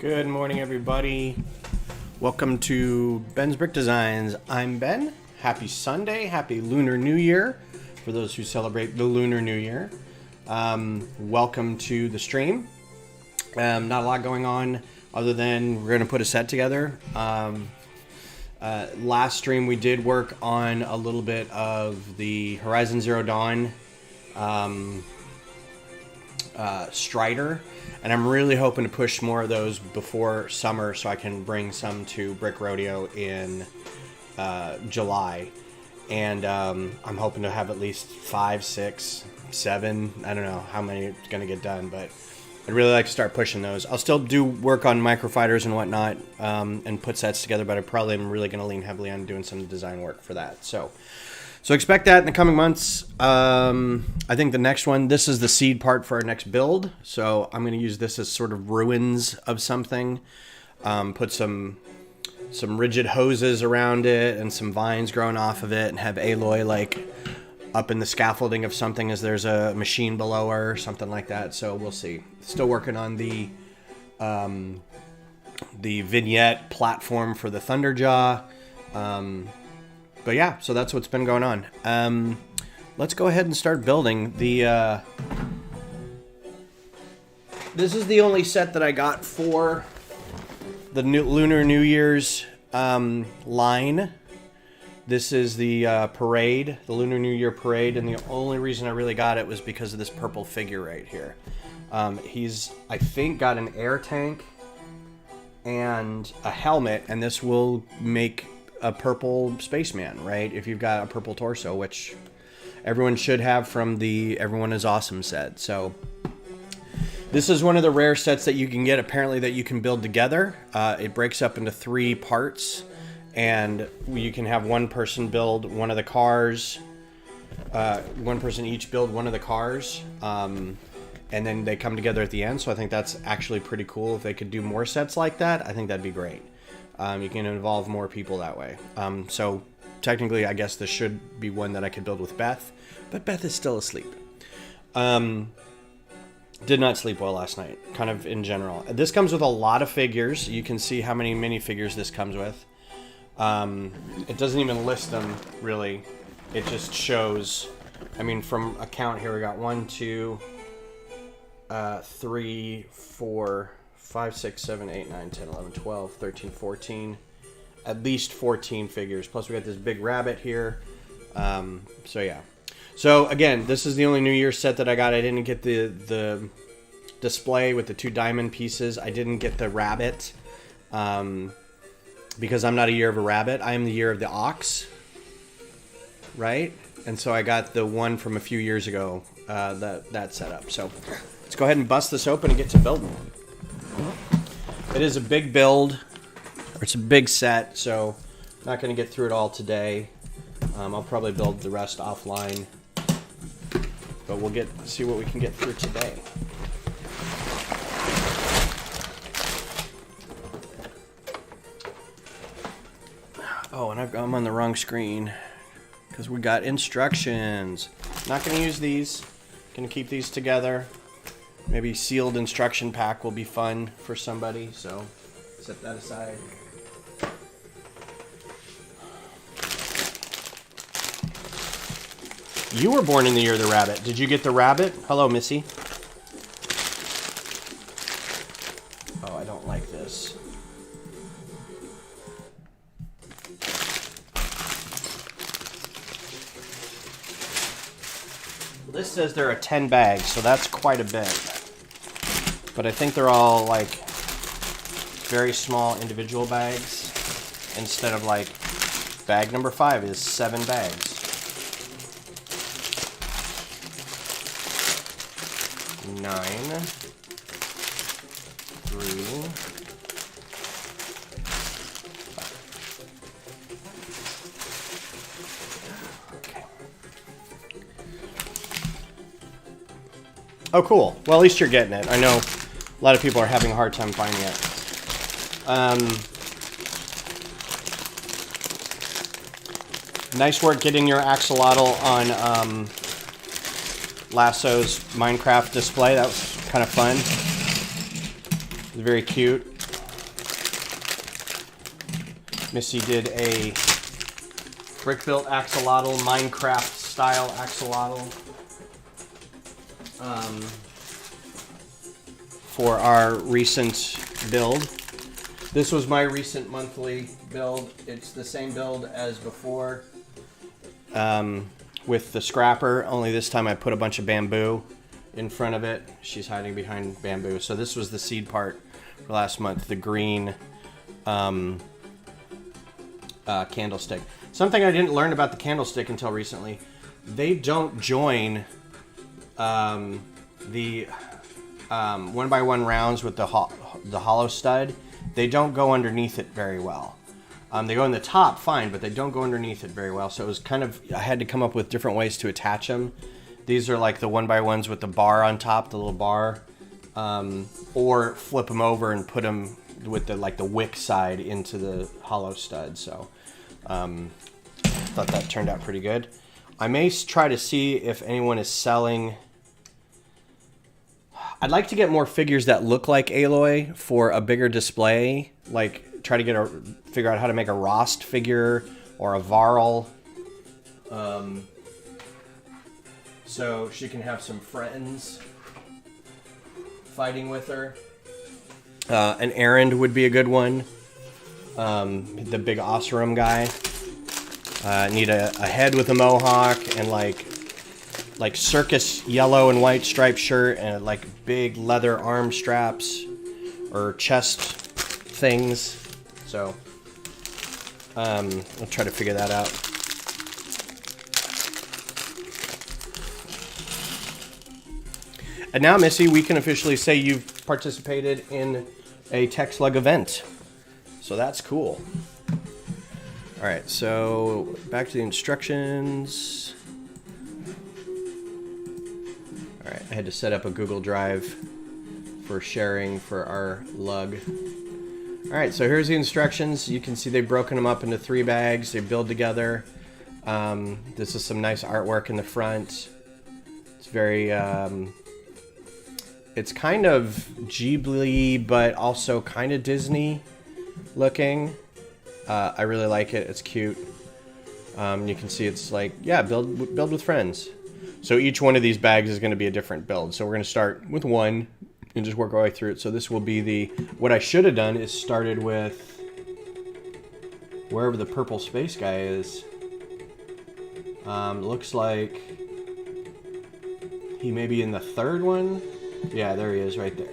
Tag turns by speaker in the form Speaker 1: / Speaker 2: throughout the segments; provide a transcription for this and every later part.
Speaker 1: Good morning, everybody. Welcome to Ben's Brick Designs. I'm Ben. Happy Sunday. Happy Lunar New Year for those who celebrate the Lunar New Year. Welcome to the stream. Not a lot going on other than we're going to put a set together. Last stream we did work on a little bit of the Horizon Zero Dawn Strider. And I'm really hoping to push more of those before summer so I can bring some to Brick Rodeo in July. And I'm hoping to have at least 5, 6, 7. I don't know how many it's going to get done, but I'd really like to start pushing those. I'll still do work on microfighters and whatnot and put sets together, but I probably am really going to lean heavily on doing some design work for that. So expect that in the coming months. I think the next one, this is the seed part for our next build. So I'm going to use this as sort of ruins of something. Put some rigid hoses around it and some vines growing off of it and have Aloy like up in the scaffolding of something as there's a machine below her or something like that. So we'll see. Still working on the vignette platform for the Thunderjaw. But yeah, so that's what's been going on. Let's go ahead and start building. This is the only set that I got for the Lunar New Year's line. This is the parade, the Lunar New Year Parade, and the only reason I really got it was because of this purple figure right here. He's, I think, got an air tank and a helmet, and this will make a purple spaceman, right? If you've got a purple torso, which everyone should have from the Everyone is Awesome set. So this is one of the rare sets that you can get, apparently, that you can build together. It breaks up into 3 parts, and you can have one person build one of the cars, one person each build one of the cars, and then they come together at the end. So I think that's actually pretty cool. If they could do more sets like that, I think that'd be great. You can involve more people that way. So technically, I guess this should be one that I could build with Beth, but Beth is still asleep. Did not sleep well last night, kind of in general. This comes with a lot of figures. You can see how many minifigures this comes with. It doesn't even list them, really. It just shows, I mean, from a count here, we got 1, 2, 3, 4, 5, 6, 7, 8, 9, 10, 11, 12, 13, 14. At least 14 figures. Plus we got this big rabbit here. So yeah. So again, this is the only New Year's set that I got. I didn't get the display with the 2 diamond pieces. I didn't get the rabbit because I'm not a year of a rabbit. I am the year of the ox. Right? And so I got the one from a few years ago, that setup. So let's go ahead and bust this open and get to building. It is a big build, or it's a big set, so I'm not going to get through it all today. I'll probably build the rest offline, but we'll see what we can get through today. Oh, and I'm on the wrong screen because we got instructions. Not going to use these. Going to keep these together. Maybe sealed instruction pack will be fun for somebody, so set that aside. You were born in the year of the rabbit. Did you get the rabbit? Hello, Missy. Oh, I don't like this. This says there are 10 bags, so that's quite a bit. But I think they're all like very small individual bags instead of like bag number 5 is 7 bags. 9, 3, 5. Okay. Oh, cool. Well, at least you're getting it. I know a lot of people are having a hard time finding it. Nice work getting your axolotl on Lasso's Minecraft display. That was kind of fun. It was very cute. Missy did a brick-built axolotl, Minecraft-style axolotl for our recent build. This was my recent monthly build. It's the same build as before with the scrapper, only this time I put a bunch of bamboo in front of it. She's hiding behind bamboo. So this was the seed part for last month, the green candlestick. Something I didn't learn about the candlestick until recently. They don't join the 1x1 rounds with the hollow stud. They don't go underneath it very well. They go in the top fine, but they don't go underneath it very well. So it was kind of, I had to come up with different ways to attach them. These are like the 1x1s with the bar on top, the little bar, or flip them over and put them with the like the wick side into the hollow stud. So thought that turned out pretty good. I may try to see if anyone is selling. I'd like to get more figures that look like Aloy for a bigger display. Like try to figure out how to make a Rost figure or a Varl. So she can have some friends fighting with her. An Errand would be a good one. The big Oseram guy. Need a head with a mohawk and like circus yellow and white striped shirt and like big leather arm straps or chest things. So I'll try to figure that out. And now, Missy, we can officially say you've participated in a Tech Slug event. So that's cool. All right, so back to the instructions. All right, I had to set up a Google Drive for sharing for our lug. All right, so here's the instructions. You can see they've broken them up into 3 bags. They build together. This is some nice artwork in the front. It's very... it's kind of Ghibli, but also kind of Disney looking. I really like it. It's cute. You can see it's like, yeah, build with friends. So each one of these bags is going to be a different build. So we're going to start with one and just work our way through it. So this will be what I should have done is started with wherever the purple space guy is. Looks like he may be in the 3rd one. Yeah, there he is right there.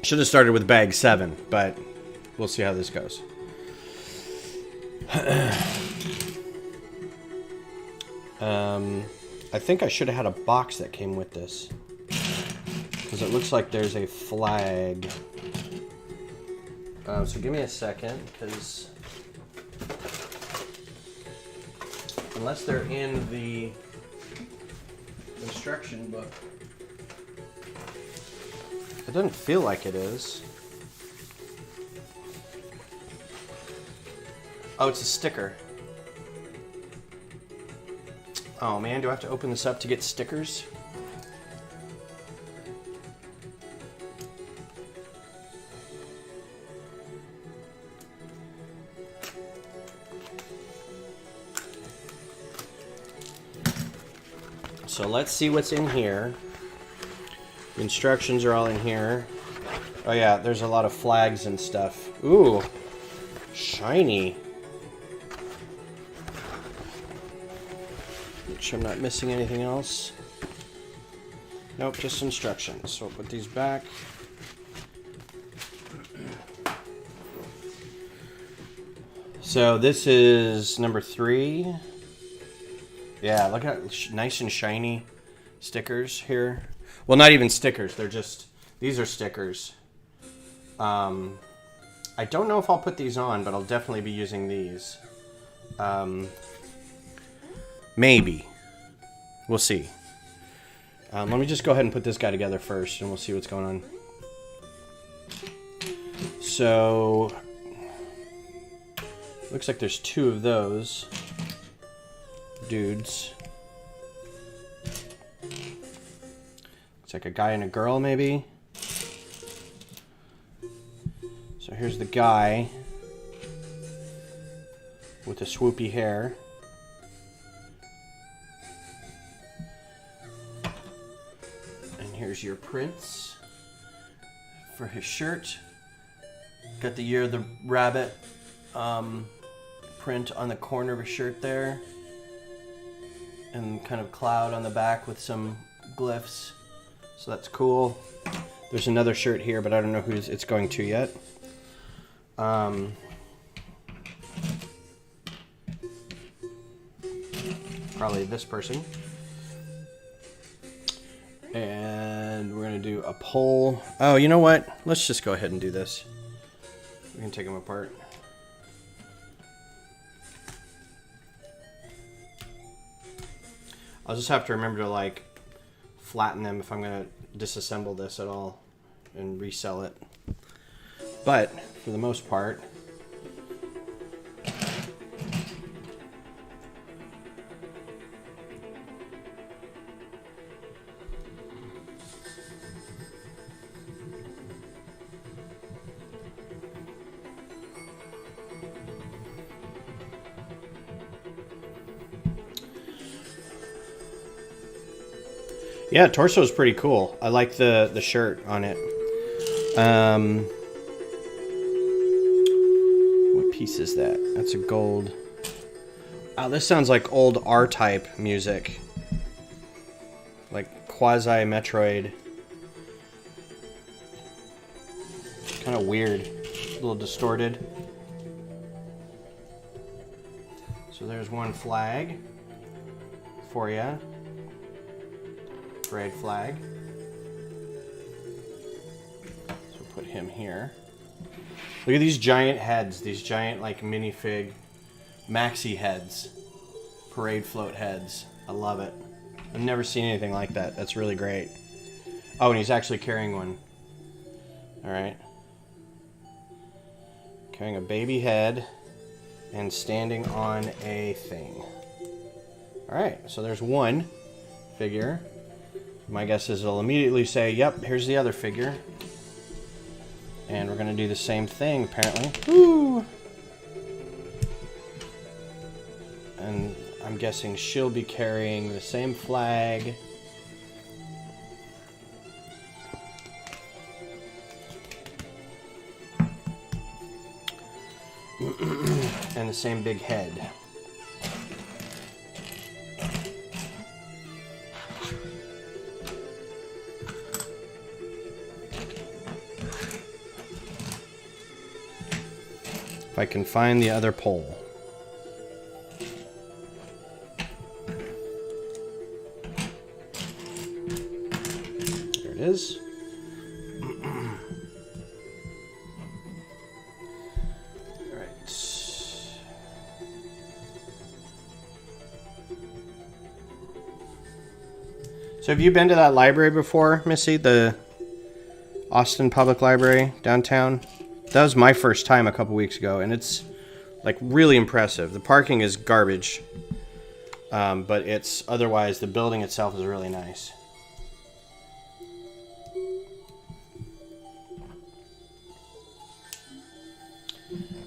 Speaker 1: Should have started with bag 7, but we'll see how this goes. I think I should have had a box that came with this. Because it looks like there's a flag. So give me a second, because unless they're in the instruction book. It doesn't feel like it is. Oh, it's a sticker. Oh man, do I have to open this up to get stickers? So let's see what's in here. The instructions are all in here. Oh yeah, there's a lot of flags and stuff. Ooh, shiny. Make sure I'm not missing anything else. Nope, just instructions. So I'll put these back. So this is number 3. Yeah, look at nice and shiny stickers here. Well, not even stickers. They're just, these are stickers. I don't know if I'll put these on, but I'll definitely be using these. Maybe. We'll see. Let me just go ahead and put this guy together first, and we'll see what's going on. So, looks like there's 2 of those dudes. It's like a guy and a girl, maybe. So here's the guy. with the swoopy hair. And here's your prints for his shirt. Got the Year of the Rabbit print on the corner of his shirt there. And kind of cloud on the back with some glyphs. So that's cool. There's another shirt here, but I don't know who it's going to yet. Probably this person. And we're going to do a poll. Oh, you know what? Let's just go ahead and do this. We can take them apart. I'll just have to remember to like flatten them if I'm going to disassemble this at all and resell it. But for the most part, yeah, torso is pretty cool. I like the shirt on it. What piece is that? That's a gold. Oh, this sounds like old R-Type music. Like quasi-Metroid. Kind of weird. A little distorted. So there's one flag for you. Parade flag. So we'll put him here. Look at these giant heads, these giant like minifig maxi heads. Parade float heads. I love it. I've never seen anything like that. That's really great. Oh, and he's actually carrying one. Alright. Carrying a baby head and standing on a thing. Alright, so there's one figure. My guess is it'll immediately say, yep, here's the other figure. And we're going to do the same thing, apparently. Woo! And I'm guessing she'll be carrying the same flag. And the same big head. If I can find the other pole. There it is. Alright. So have you been to that library before, Missy? The Austin Public Library downtown? That was my first time a couple weeks ago, and it's like really impressive. The parking is garbage, but it's otherwise the building itself is really nice.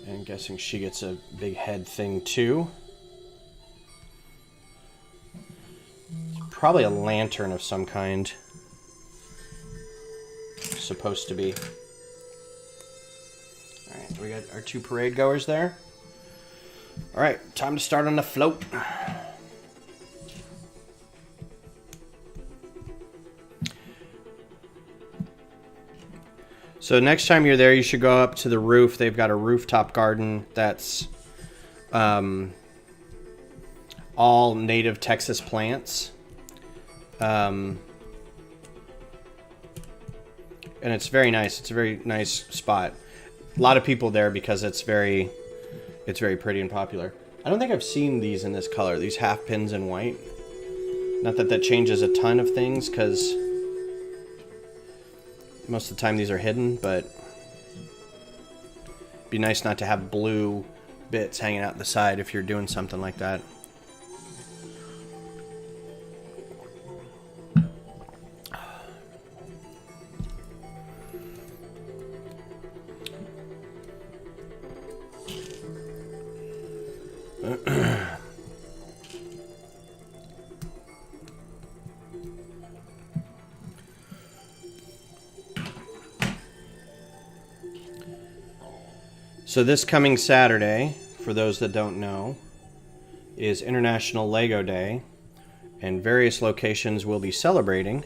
Speaker 1: And I'm guessing she gets a big head thing too. It's probably a lantern of some kind. Supposed to be. Alright, we got our two parade goers there. Alright, time to start on the float. So next time you're there, you should go up to the roof. They've got a rooftop garden that's all native Texas plants. And it's very nice. It's a very nice spot. A lot of people there because it's very pretty and popular. I don't think I've seen these in this color, these half pins in white. Not that that changes a ton of things, because most of the time these are hidden, but it'd be nice not to have blue bits hanging out the side if you're doing something like that. So this coming Saturday, for those that don't know, is International Lego Day, and various locations will be celebrating.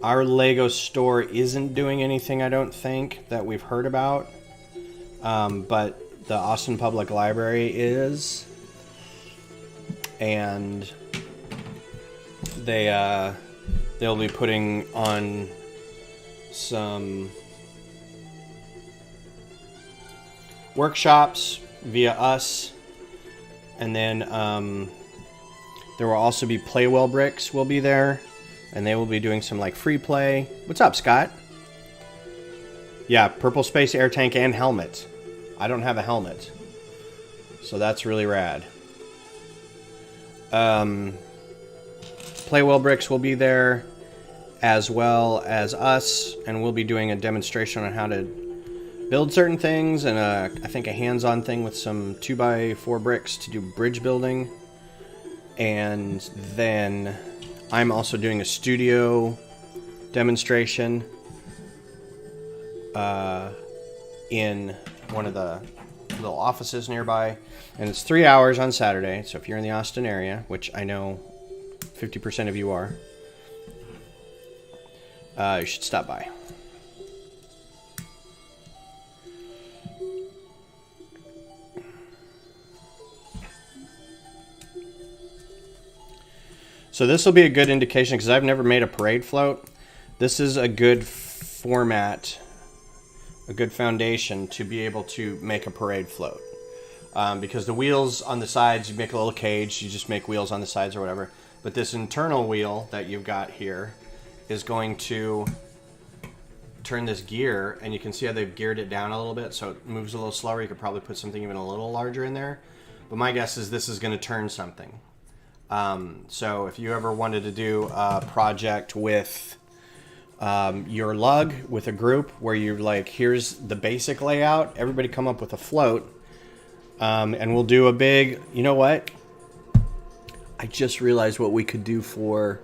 Speaker 1: Our Lego store isn't doing anything, I don't think, that we've heard about, but the Austin Public Library is, and they'll be putting on some workshops via us, and then there will also be Playwell Bricks will be there, and they will be doing some like free play. What's up, Scott? Yeah, purple space air tank and helmet. I don't have a helmet, so that's really rad. Playwell Bricks will be there, as well as us, and we'll be doing a demonstration on how to build certain things, and I think a hands-on thing with some 2x4 bricks to do bridge building. And then I'm also doing a studio demonstration in one of the little offices nearby, and it's 3 hours on Saturday. So if you're in the Austin area, which I know 50% of you are, you should stop by. So this will be a good indication, because I've never made a parade float. This is a good format, a good foundation to be able to make a parade float. Because the wheels on the sides, you make a little cage, you just make wheels on the sides or whatever. But this internal wheel that you've got here is going to turn this gear, and you can see how they've geared it down a little bit so it moves a little slower. You could probably put something even a little larger in there. But my guess is this is going to turn something. So if you ever wanted to do a project with your lug, with a group, where you're like, here's the basic layout, everybody come up with a float, and we'll do a big, you know what? I just realized what we could do for,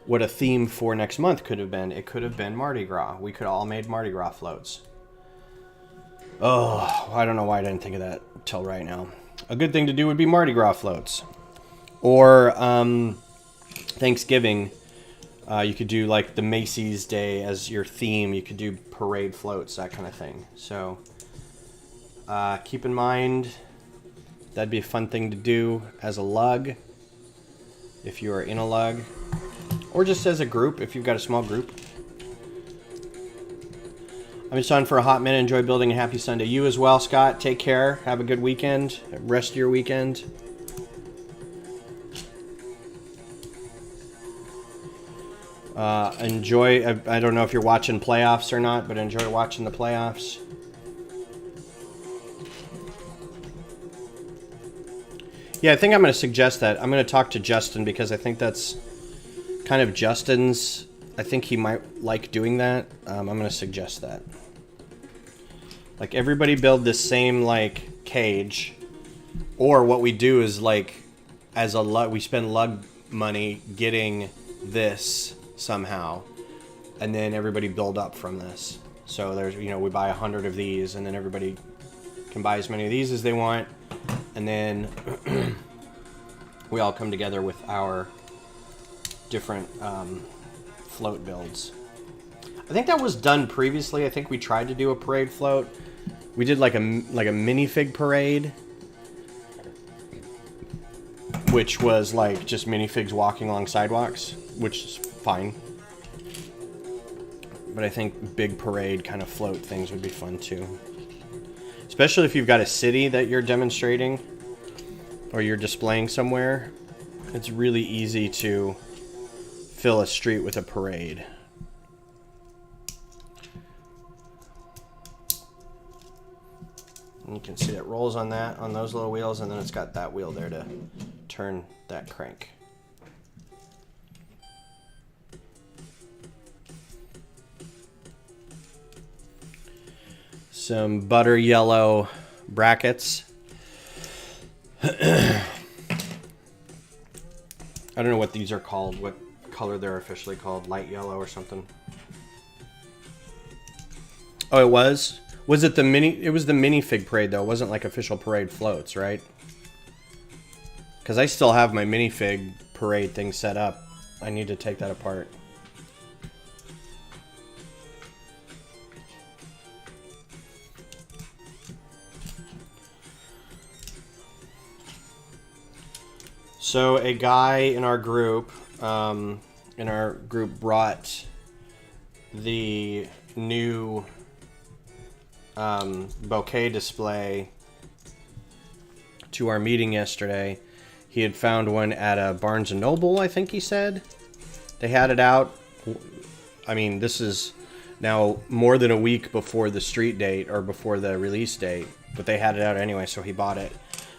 Speaker 1: what a theme for next month could have been. It could have been Mardi Gras. We could all made Mardi Gras floats. Oh, I don't know why I didn't think of that till right now. A good thing to do would be Mardi Gras floats. Or Thanksgiving, you could do like the Macy's Day as your theme. You could do parade floats, that kind of thing. So keep in mind, that'd be a fun thing to do as a lug, if you are in a lug. Or just as a group, if you've got a small group. I'm just on for a hot minute. Enjoy building a happy Sunday. You as well, Scott. Take care. Have a good weekend. Rest of your weekend. Enjoy, I don't know if you're watching playoffs or not, but enjoy watching the playoffs. Yeah, I think I'm going to suggest that. I'm going to talk to Justin, because I think that's kind of Justin's, I think he might like doing that. I'm going to suggest that. Like, everybody build this same, like, cage. Or what we do is, like, as a lug, we spend lug money getting this somehow, and then everybody build up from this. So there's, you know, we buy 100 of these, and then everybody can buy as many of these as they want, and then we all come together with our different float builds. I think that was done previously. I think we tried to do a parade float. We did like a minifig parade, which was like just minifigs walking along sidewalks, which is fine. But I think big parade kind of float things would be fun too. Especially if you've got a city that you're demonstrating or you're displaying somewhere. It's really easy to fill a street with a parade. And you can see it rolls on that, on those little wheels, and then it's got that wheel there to turn that crank. Some butter yellow brackets. I don't know what these are called, what color they're officially called, light yellow or something. Oh, it was? Was it the mini? It was the minifig parade though. It wasn't like official parade floats, right? Because I still have my minifig parade thing set up. I need to take that apart. So a guy in our group brought the new bouquet display to our meeting yesterday. He had found one at a Barnes & Noble, I think he said. They had it out. I mean, this is now more than a week before the street date or before the release date, but they had it out anyway, so he bought it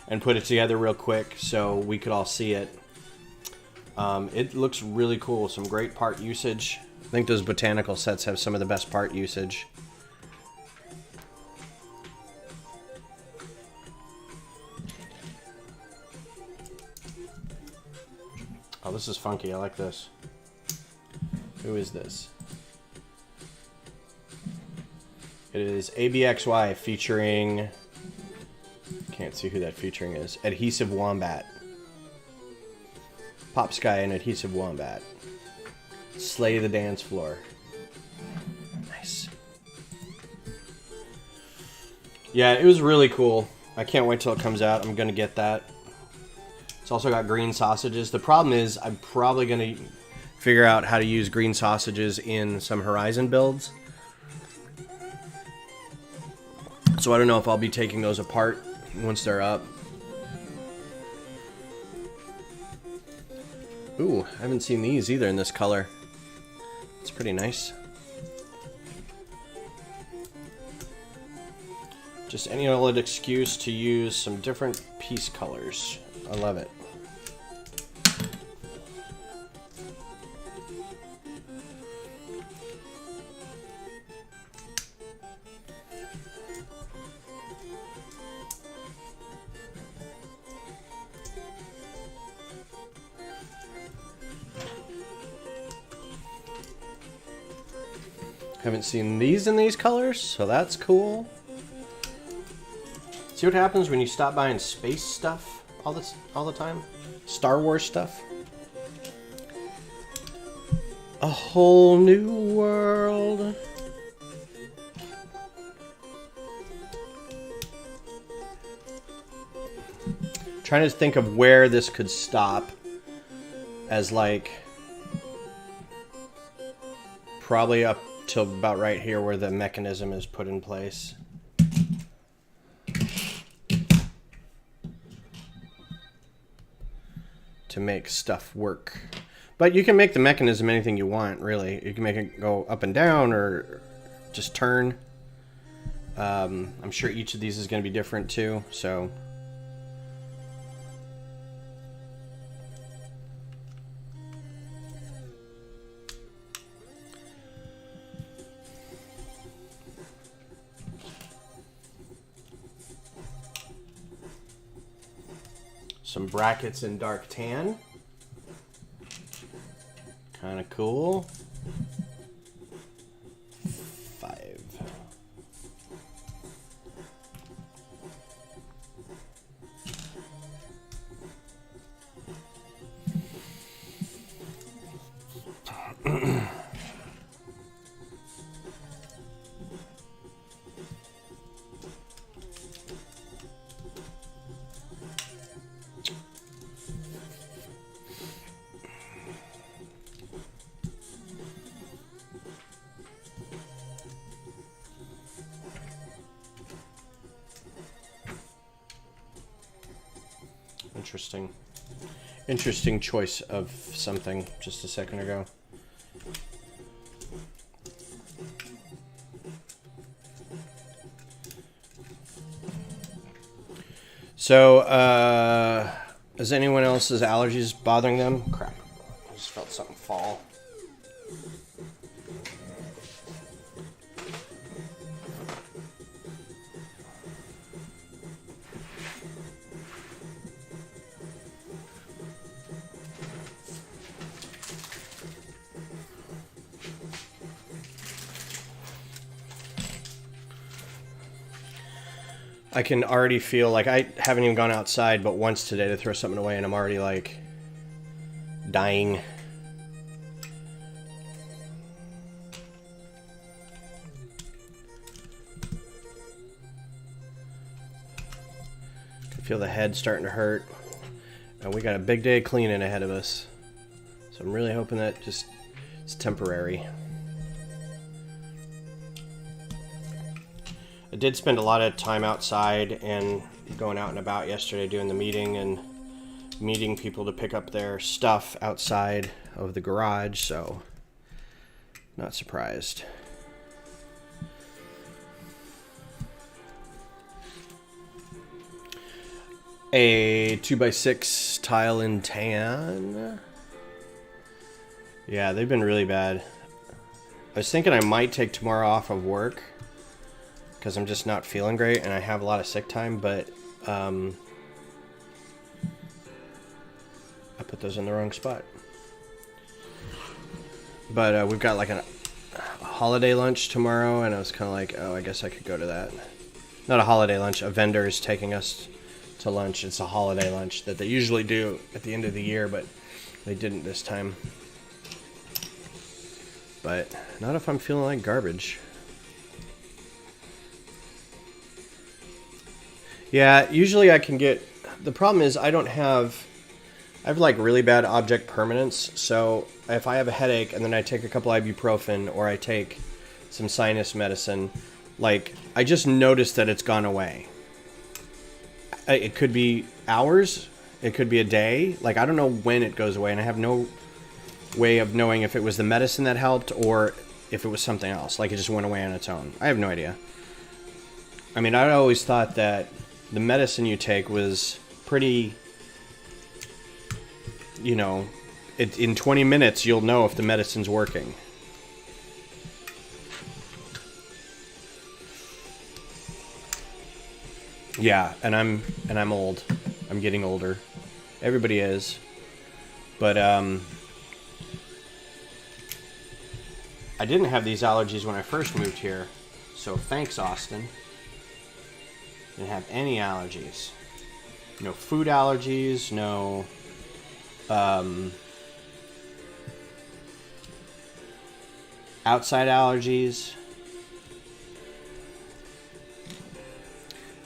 Speaker 1: and put it together real quick so we could all see it. It looks really cool. Some great part usage. I think those botanical sets have some of the best part usage. Oh, this is funky. I like this. Who is this? It is ABXY featuring... Can't see who that featuring is. Adhesive Wombat. Pop Sky and Adhesive Wombat. Slay the dance floor. Nice. Yeah, it was really cool. I can't wait till it comes out. I'm gonna get that. It's also got green sausages. The problem is I'm probably gonna figure out how to use green sausages in some Horizon builds. So I don't know if I'll be taking those apart once they're up. Ooh, I haven't seen these either in this color. It's pretty nice. Just any old excuse to use some different piece colors. I love it. Haven't seen these in these colors, so that's cool. See what happens when you stop buying space stuff all the time? Star Wars stuff. A whole new world. Trying to think of where this could stop as like probably up till about right here where the mechanism is put in place. To make stuff work. But you can make the mechanism anything you want, really. You can make it go up and down or just turn. I'm sure each of these is going to be different too, so... Some brackets in dark tan. Kind of cool. 5. Interesting choice of something just a second ago. So, is anyone else's allergies bothering them? Crap, I just felt something fall. I can already feel like I haven't even gone outside but once today to throw something away, and I'm already like dying. I feel the head starting to hurt, and we got a big day of cleaning ahead of us. So I'm really hoping that just it's temporary. I did spend a lot of time outside and going out and about yesterday doing the meeting and meeting people to pick up their stuff outside of the garage, so not surprised. A 2x6 tile in tan. Yeah, they've been really bad. I was thinking I might take tomorrow off of work because I'm just not feeling great and I have a lot of sick time, but I put those in the wrong spot. But we've got like a holiday lunch tomorrow, and I was kind of like, oh, I guess I could go to that. Not a holiday lunch, a vendor is taking us to lunch. It's a holiday lunch that they usually do at the end of the year, but they didn't this time. But not if I'm feeling like garbage. Yeah, usually I can get... The problem is I have like really bad object permanence, so if I have a headache and then I take a couple ibuprofen or I take some sinus medicine, like, I just notice that it's gone away. It could be hours, it could be a day, like, I don't know when it goes away, and I have no way of knowing if it was the medicine that helped or if it was something else, like it just went away on its own. I have no idea. I mean, I always thought that the medicine you take was pretty, you know, in 20 minutes you'll know if the medicine's working. Yeah, and I'm old. I'm getting older. Everybody is. But I didn't have these allergies when I first moved here. So thanks, Austin. Didn't have any allergies. No food allergies, no outside allergies.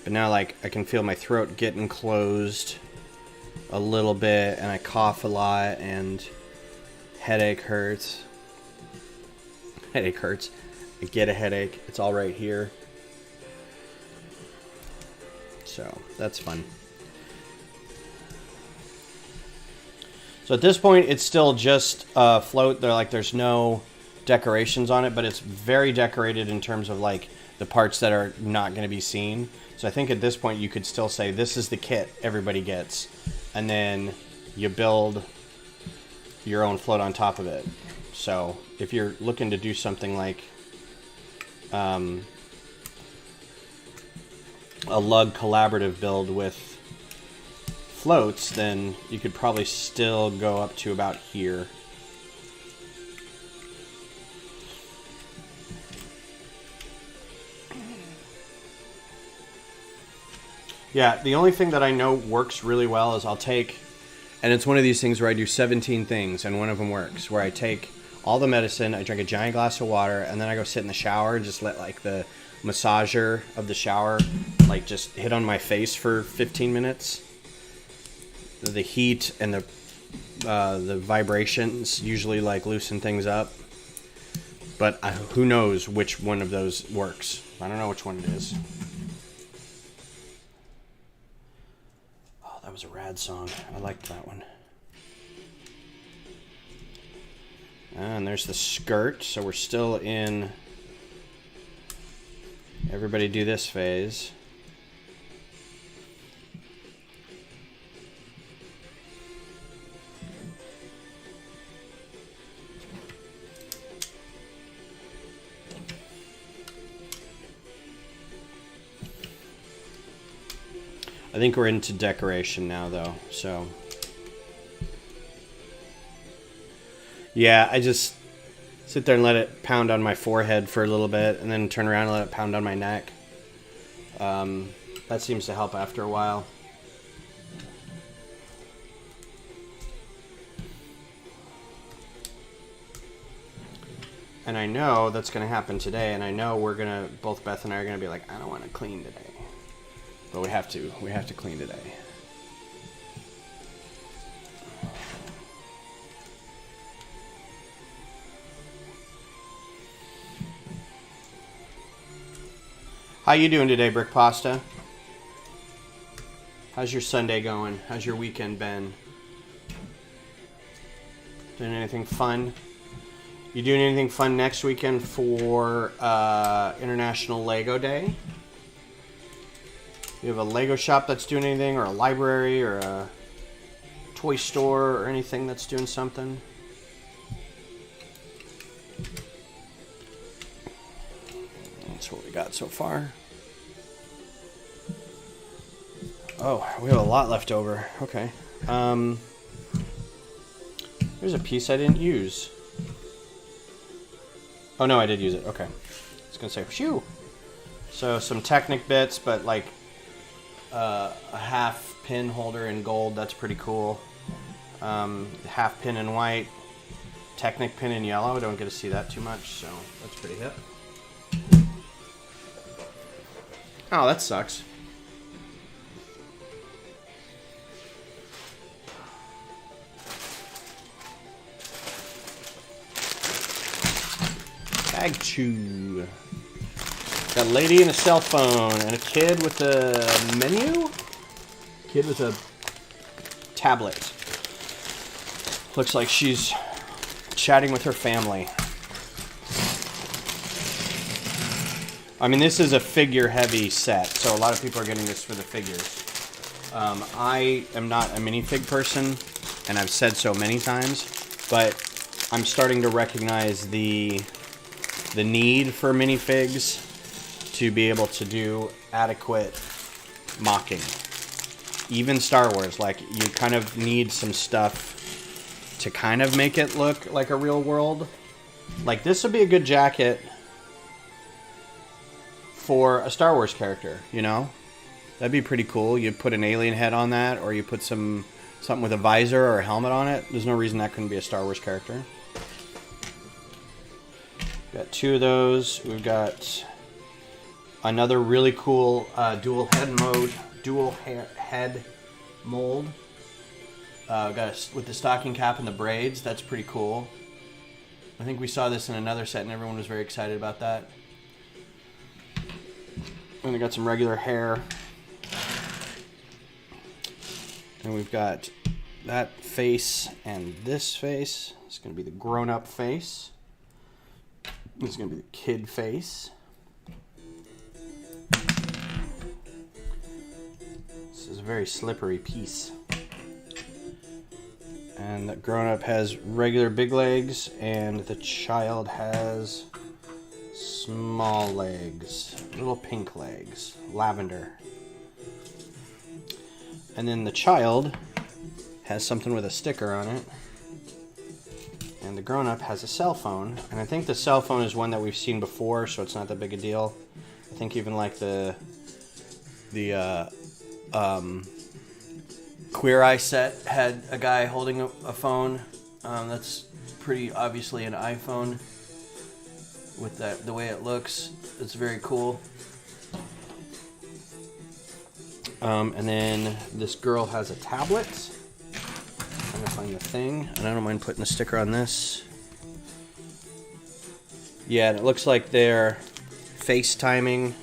Speaker 1: But now, like, I can feel my throat getting closed a little bit, and I cough a lot, and headache hurts. Headache hurts. I get a headache. It's all right here. So, that's fun. So at this point, it's still just a float. They're like, there's no decorations on it, but it's very decorated in terms of, like, the parts that are not going to be seen. So I think at this point you could still say this is the kit everybody gets, and then you build your own float on top of it. So if you're looking to do something like a lug collaborative build with floats, then you could probably still go up to about here. Yeah, the only thing that I know works really well is I'll take, and it's one of these things where I do 17 things and one of them works, where I take all the medicine, I drink a giant glass of water, and then I go sit in the shower and just let, like, the massager of the shower, like, just hit on my face for 15 minutes. The heat and the vibrations usually, like, loosen things up. But who knows which one of those works. I don't know which one it is. That was a rad song. I liked that one. And there's the skirt. So we're still in everybody do this phase. I think we're into decoration now, though, so... Yeah, I just sit there and let it pound on my forehead for a little bit, and then turn around and let it pound on my neck. That seems to help after a while. And I know that's going to happen today, and I know we're going to, both Beth and I are going to be like, I don't want to clean today. But we have to clean today. How you doing today, Brick Pasta? How's your Sunday going? How's your weekend been? Doing anything fun? You doing anything fun next weekend for International Lego Day? You have a Lego shop that's doing anything, or a library, or a toy store, or anything that's doing something? That's what we got so far. Oh, we have a lot left over. Okay. There's a piece I didn't use. Oh no, I did use it. Okay. I was gonna say, phew. So some Technic bits, but like a half pin holder in gold. That's pretty cool. Half pin in white. Technic pin in yellow. I don't get to see that too much, so that's pretty hip. Oh, that sucks. Bag chew. Got a lady and a cell phone and a kid with a menu? Kid with a tablet. Looks like she's chatting with her family. I mean, this is a figure-heavy set, so a lot of people are getting this for the figures. I am not a minifig person, and I've said so many times, but I'm starting to recognize the need for minifigs to be able to do adequate mocking. Even Star Wars, like, you kind of need some stuff to kind of make it look like a real world. Like, this would be a good jacket for a Star Wars character, you know? That'd be pretty cool. You put an alien head on that, or you put something with a visor or a helmet on it. There's no reason that couldn't be a Star Wars character. Got two of those. We've got another really cool dual head mold. Got with the stocking cap and the braids. That's pretty cool. I think we saw this in another set, and everyone was very excited about that. And we got some regular hair. And we've got that face and this face. It's going to be the grown-up face. This is going to be the kid face. This is a very slippery piece. And the grown-up has regular big legs, and the child has small legs, little pink legs, lavender. And then the child has something with a sticker on it. And the grown-up has a cell phone. And I think the cell phone is one that we've seen before, so it's not that big a deal. I think even like the Queer Eye set had a guy holding a phone. That's pretty obviously an iPhone. With the way it looks, it's very cool. And then this girl has a tablet. I'm gonna find the thing, and I don't mind putting the sticker on this. Yeah, and it looks like they're FaceTiming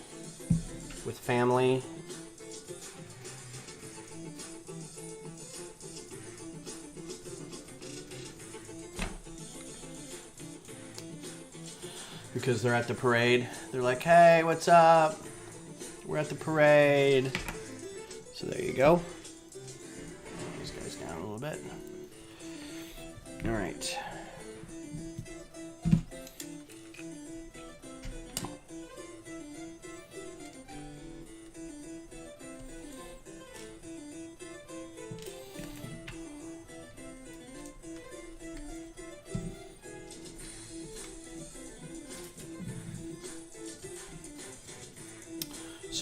Speaker 1: with family. Because they're at the parade. They're like, hey, what's up? We're at the parade. So there you go. These guys down a little bit. All right.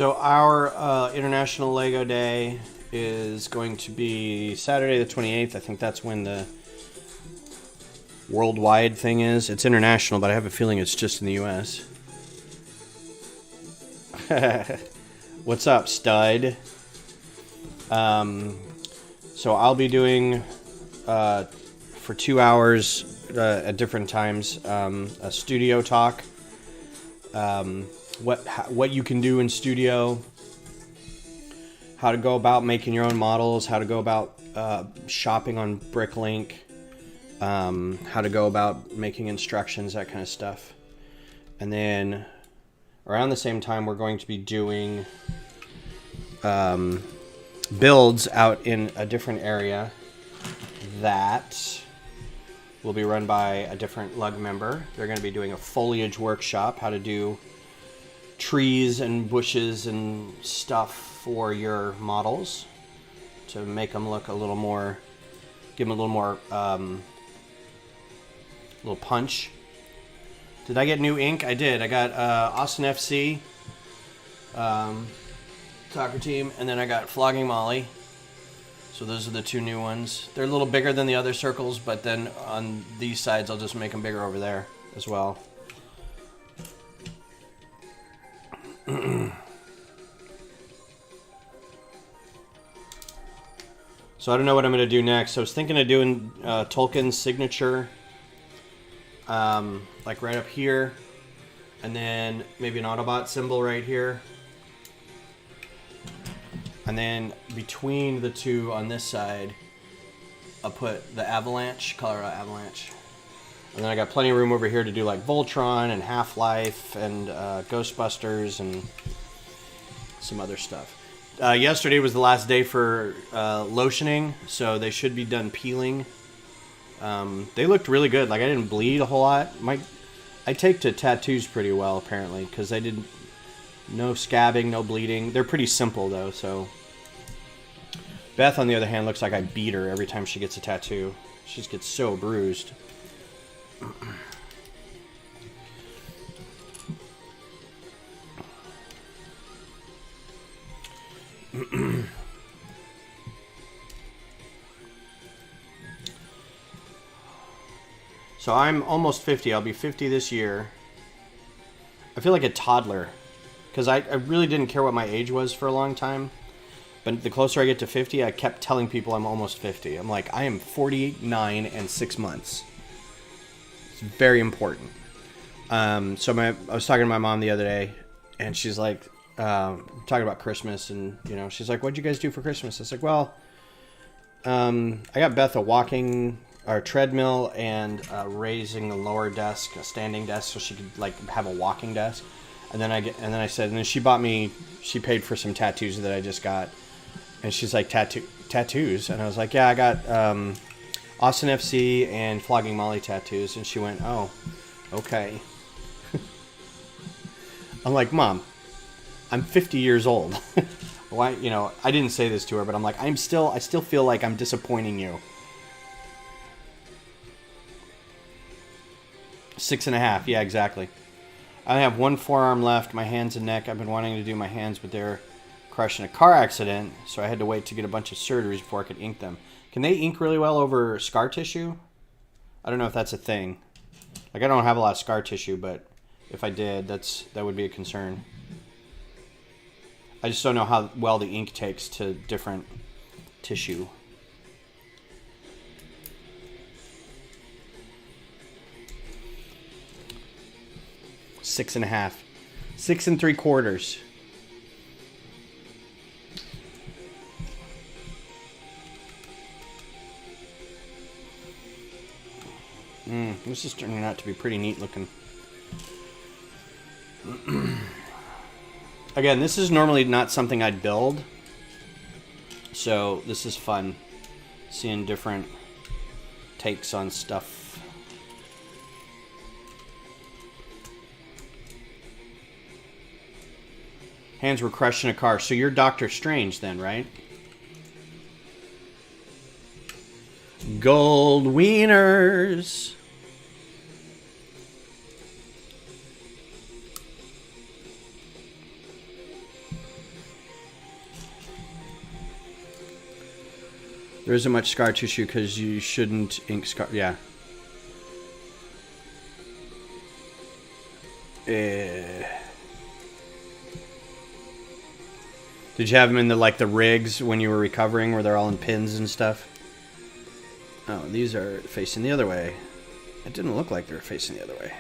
Speaker 1: So our International Lego Day is going to be Saturday the 28th. I think that's when the worldwide thing is. It's international, but I have a feeling it's just in the US. What's up, stud? So I'll be doing for 2 hours at different times a studio talk. What you can do in studio, how to go about making your own models, how to go about shopping on Bricklink, how to go about making instructions, that kind of stuff. And then around the same time, we're going to be doing builds out in a different area that will be run by a different lug member. They're going to be doing a foliage workshop, how to do trees and bushes and stuff for your models to make them look a little more, give them a little more, little punch. Did I get new ink? I did. I got Austin FC soccer team, and then I got Flogging Molly. So those are the two new ones. They're a little bigger than the other circles, but then on these sides I'll just make them bigger over there as well. So I don't know what I'm going to do next. So I was thinking of doing Tolkien's signature, like right up here, and then maybe an Autobot symbol right here. And then between the two on this side, I'll put the Avalanche, Colorado Avalanche. And then I got plenty of room over here to do like Voltron and Half-Life and Ghostbusters and some other stuff. Yesterday was the last day for lotioning, so they should be done peeling. They looked really good. Like, I didn't bleed a whole lot. I take to tattoos pretty well, apparently, because I didn't... No scabbing, no bleeding. They're pretty simple, though, so... Beth, on the other hand, looks like I beat her every time she gets a tattoo. She just gets so bruised. So I'm almost 50. I'll be 50 this year. I feel like a toddler. Because I really didn't care what my age was for a long time. But the closer I get to 50, I kept telling people I'm almost 50. I'm like, I am 49 and 6 months. It's very important. So I was talking to my mom the other day, and she's like, talking about Christmas, and she's like, "What'd you guys do for Christmas?" I was like, "Well, I got Beth a walking or treadmill and raising a lower desk, a standing desk, so she could like have a walking desk." And then I said, and then she paid for some tattoos that I just got, and she's like, tattoos, and I was like, "Yeah, I got Austin FC and Flogging Molly tattoos," and she went, "Oh, okay." I'm like, "Mom, I'm 50 years old." Why, I didn't say this to her, but I'm like, I still feel like I'm disappointing you. 6.5, yeah, exactly. I have one forearm left, my hands and neck. I've been wanting to do my hands, but they're crushed in a car accident, so I had to wait to get a bunch of surgeries before I could ink them. Can they ink really well over scar tissue? I don't know if that's a thing. Like, I don't have a lot of scar tissue, but if I did, that would be a concern. I just don't know how well the ink takes to different tissue. Six and a half. 6 3/4. This is turning out to be pretty neat looking. Again, this is normally not something I'd build, so this is fun, seeing different takes on stuff. Hands were crushed in a car, so you're Doctor Strange then, right? Gold wieners. There isn't much scar tissue because you shouldn't ink scar. Yeah. Did you have them in the the rigs when you were recovering, where they're all in pins and stuff? Oh, these are facing the other way. It didn't look like they were facing the other way.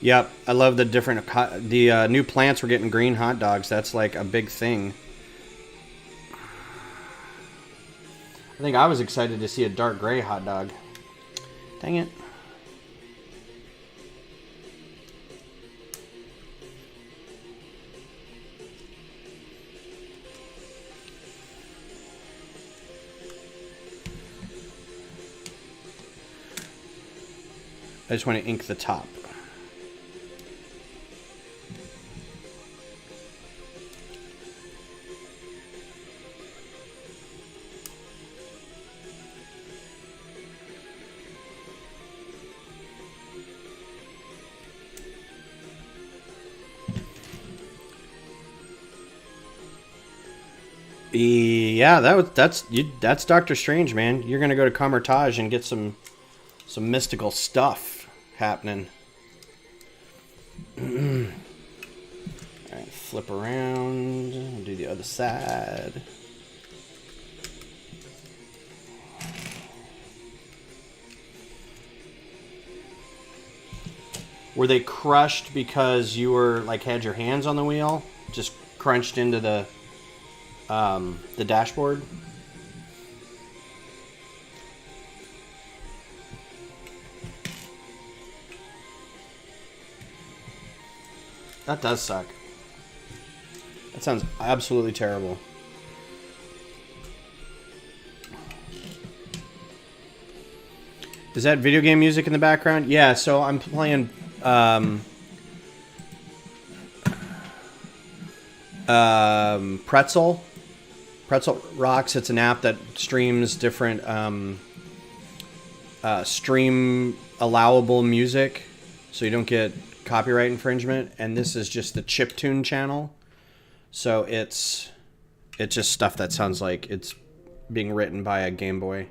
Speaker 1: Yep, I love the different... The new plants were getting green hot dogs. That's like a big thing. I think I was excited to see a dark gray hot dog. Dang it. I just want to ink the top. Yeah, that's Doctor Strange, man. You're gonna go to Camertage and get some mystical stuff happening. All right, flip around and do the other side. Were they crushed because you were had your hands on the wheel, just crunched into the dashboard? That does suck. That sounds absolutely terrible. Is that video game music in the background? Yeah, so I'm playing Pretzel Rocks. It's an app that streams different stream allowable music, so you don't get copyright infringement. And this is just the chiptune channel, so it's just stuff that sounds like it's being written by a Game Boy.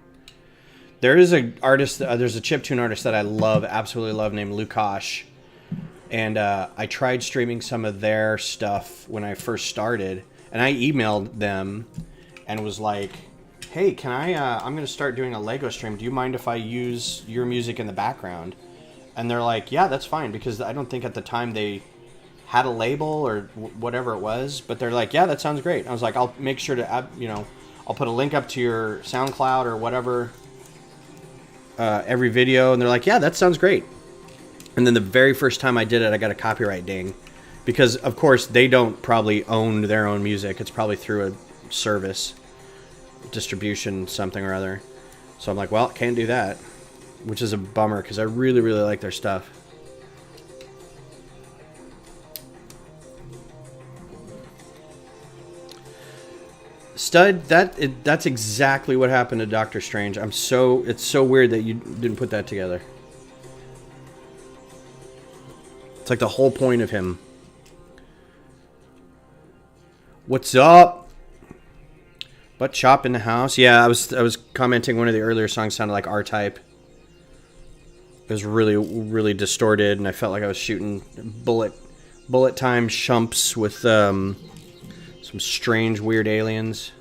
Speaker 1: There is a artist. There's a chiptune artist that I love, absolutely love, named Lukash. And I tried streaming some of their stuff when I first started, and I emailed them and was like, "Hey, can I'm going to start doing a Lego stream. Do you mind if I use your music in the background?" And they're like, "Yeah, that's fine," because I don't think at the time they had a label or whatever it was. But they're like, "Yeah, that sounds great." I was like, "I'll make sure to I'll put a link up to your SoundCloud or whatever every video." And they're like, "Yeah, that sounds great." And then the very first time I did it, I got a copyright ding. Because, of course, they don't probably own their own music. It's probably through a service, distribution, something or other. So I'm like, well, can't do that. Which is a bummer, because I really, really like their stuff. Stud, that's exactly what happened to Doctor Strange. It's so weird that you didn't put that together. It's like the whole point of him. What's up? Butt Chop in the house. Yeah, I was commenting one of the earlier songs sounded like R-Type. It was really, really distorted, and I felt like I was shooting bullet time shumps with some strange, weird aliens.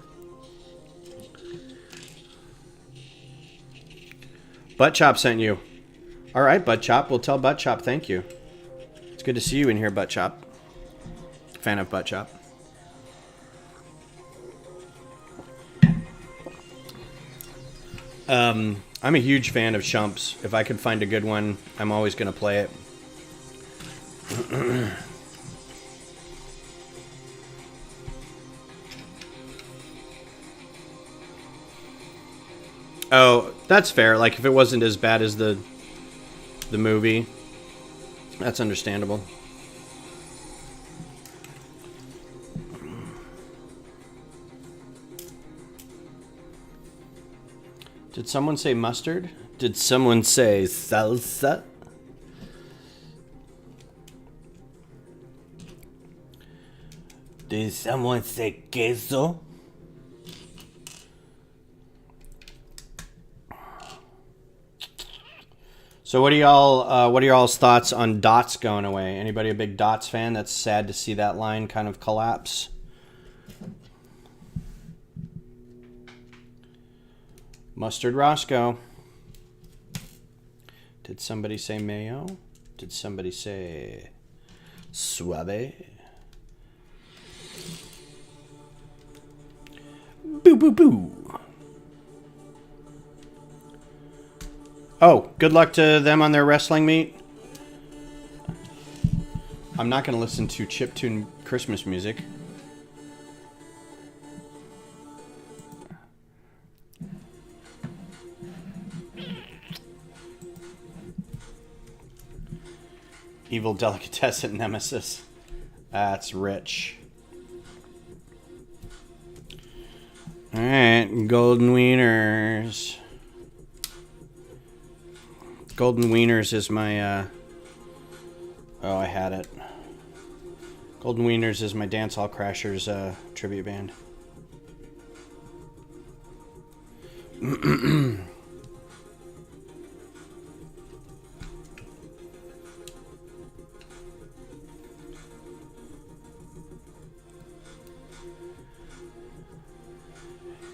Speaker 1: Butt Chop sent you. All right, Butt Chop. We'll tell Butt Chop thank you. It's good to see you in here, Butt Chop. Fan of Butt Chop. I'm a huge fan of shumps. If I could find a good one, I'm always going to play it. Oh, that's fair. Like, if it wasn't as bad as the movie, that's understandable. Did someone say mustard? Did someone say salsa? Did someone say queso? So what are y'all's thoughts on Dots going away? Anybody a big Dots fan? That's sad to see that line kind of collapse. Mustard Roscoe. Did somebody say mayo? Did somebody say suave? Boo boo boo. Oh, good luck to them on their wrestling meet. I'm not going to listen to chiptune Christmas music. Evil delicatessen nemesis. That's rich. Alright, golden wieners. Golden Wieners is my, oh, I had it. Golden Wieners is my Dance Hall Crashers tribute band.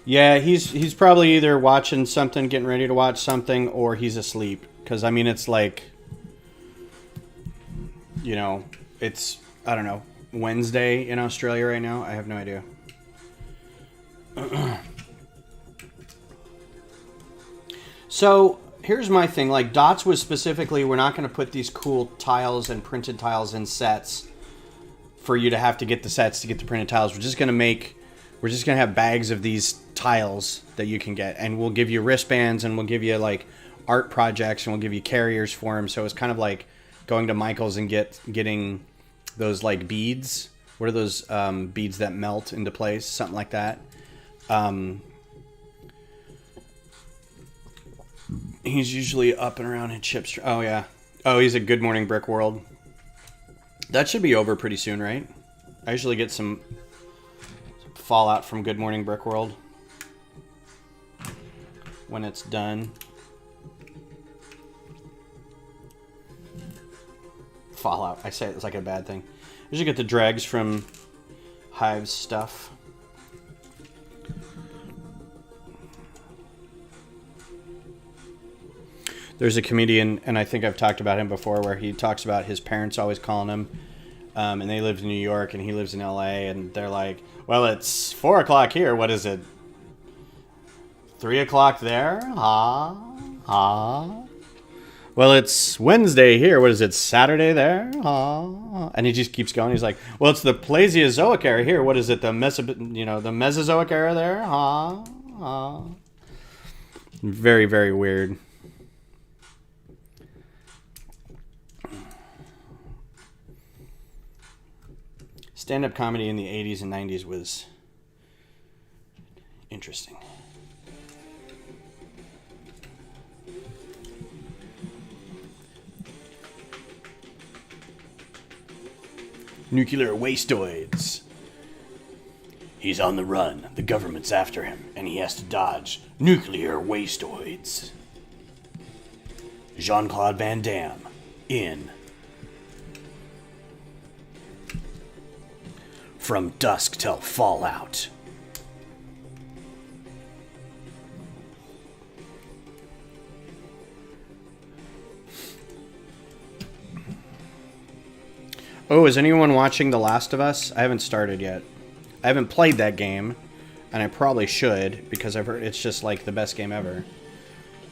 Speaker 1: Yeah, he's probably either watching something, getting ready to watch something, or he's asleep. Because, I mean, it's like, you know, it's, I don't know, Wednesday in Australia right now. I have no idea. So, here's my thing. Like, Dots was specifically, we're not going to put these cool tiles and printed tiles in sets for you to have to get the sets to get the printed tiles. We're just going to have bags of these tiles that you can get. And we'll give you wristbands and we'll give you, like, art projects, and we'll give you carriers for them. So it's kind of like going to Michael's and getting those like beads. What are those beads that melt into place? Something like that. He's usually up and around in Chips. Oh yeah. Oh, he's at Good Morning Brick World. That should be over pretty soon, right? I usually get some fallout from Good Morning Brick World when it's done. Fallout. I say it's like a bad thing. I usually get the dregs from Hive's stuff. There's a comedian, and I think I've talked about him before, where he talks about his parents always calling him, and they lived in New York, and he lives in LA, and they're like, well, it's 4 o'clock here. What is it? 3 o'clock there? Well, it's Wednesday here. What is it? Saturday there? And he just keeps going. He's like, well, it's the Paleozoic era here. What is it? The Mesozoic era there? Very, very weird. Stand-up comedy in the 80s and 90s was interesting. Nuclear wasteoids. He's on the run. The government's after him, and he has to dodge nuclear wasteoids. Jean-Claude Van Damme in From Dusk Till Fallout. Oh, is anyone watching The Last of Us? I haven't started yet. I haven't played that game, and I probably should, because I've heard it's just like the best game ever.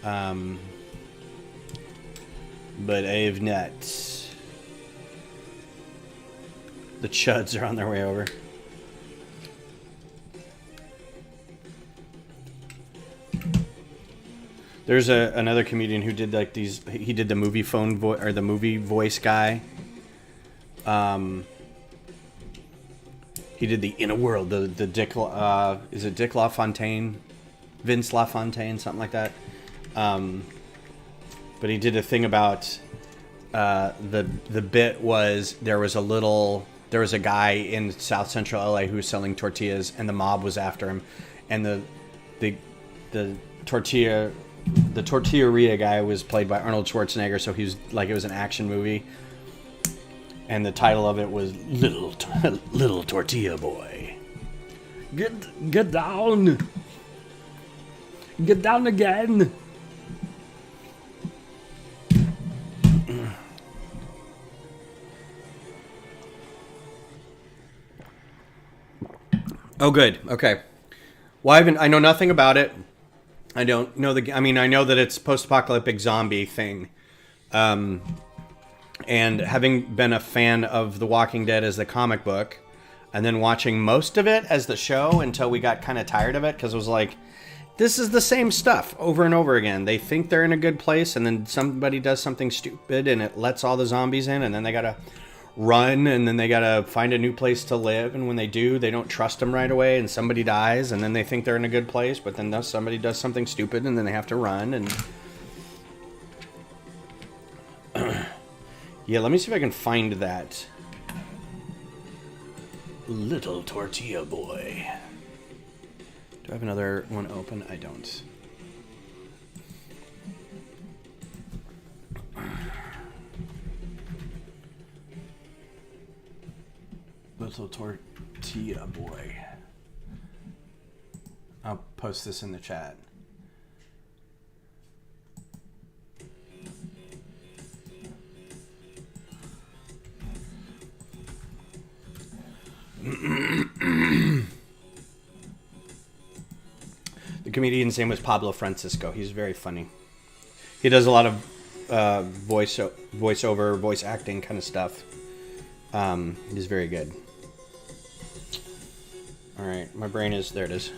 Speaker 1: But I have not. The chuds are on their way over. There's another comedian who did like these. He did the movie phone or the movie voice guy. He did the In a World, the Dick, is it Dick LaFontaine? Vince LaFontaine, something like that. But he did a thing about, the bit was, there was a little there was a guy in South Central LA who was selling tortillas, and the mob was after him, and the tortilleria guy was played by Arnold Schwarzenegger, so he was like, it was an action movie, and the title of it was Little Tortilla Boy. Get down again. Oh, good. Okay. Well, I know nothing about it. I don't know I know that it's post-apocalyptic zombie thing. And having been a fan of The Walking Dead as the comic book, and then watching most of it as the show until we got kind of tired of it, because it was like, this is the same stuff over and over again. They think they're in a good place, and then somebody does something stupid, and it lets all the zombies in, and then they gotta run, and then they gotta find a new place to live, and when they do, they don't trust them right away, and somebody dies, and then they think they're in a good place, but then somebody does something stupid, and then they have to run, and... Yeah, let me see if I can find that. Little Tortilla Boy. Do I have another one open? I don't. Little Tortilla Boy. I'll post this in the chat. The comedian's name was Pablo Francisco. He's very funny. He does a lot of voiceover, voice acting kind of stuff. He's very good. All right, my brain is... There it is.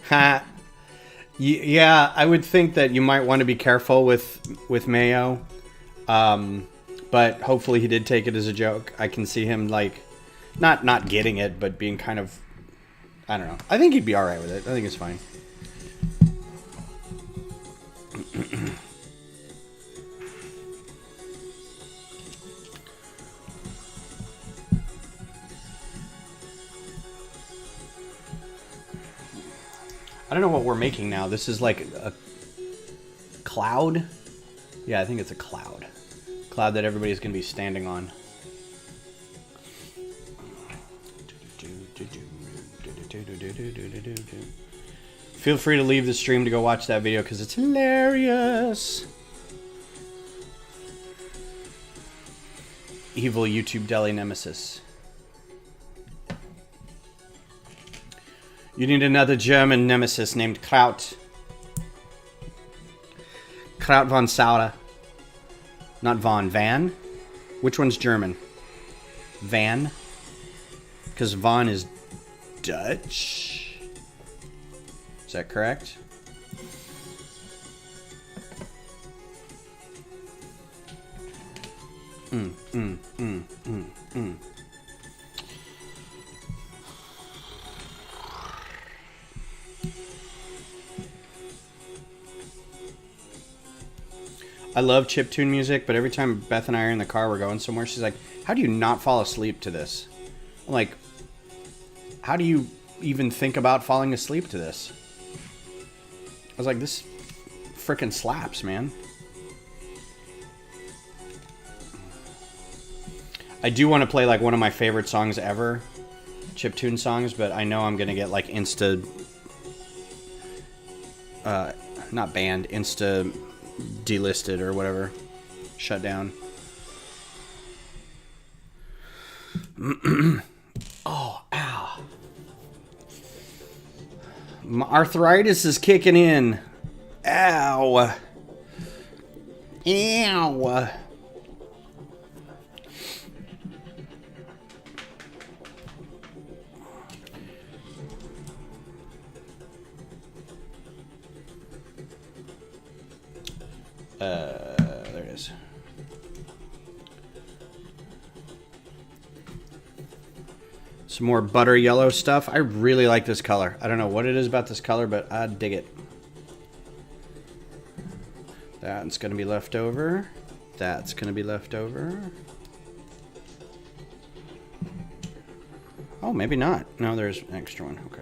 Speaker 1: Ha! Yeah, I would think that you might want to be careful with Mayo. But hopefully he did take it as a joke. I can see him, like, not getting it, but being kind of... I don't know. I think he'd be alright with it. I think it's fine. I don't know what we're making now. This is like a cloud? Yeah, I think it's a cloud. Cloud that everybody's going to be standing on. Feel free to leave the stream to go watch that video because it's hilarious. Evil YouTube deli nemesis. You need another German nemesis named Kraut. Kraut von Sauer. Not von. Van? Which one's German? Van? Because von is Dutch? Is that correct? I love chiptune music, but every time Beth and I are in the car, we're going somewhere, she's like, how do you not fall asleep to this? I'm like, how do you even think about falling asleep to this? I was like, this frickin' slaps, man. I do want to play like one of my favorite songs ever, chiptune songs, but I know I'm going to get like not banned, delisted or whatever, shut down. Oh, ow. My arthritis is kicking in. Ow. Ow. There it is. Some more butter yellow stuff. I really like this color. I don't know what it is about this color, but I dig it. That's going to be left over. That's going to be left over. Oh, maybe not. No, there's an extra one. Okay.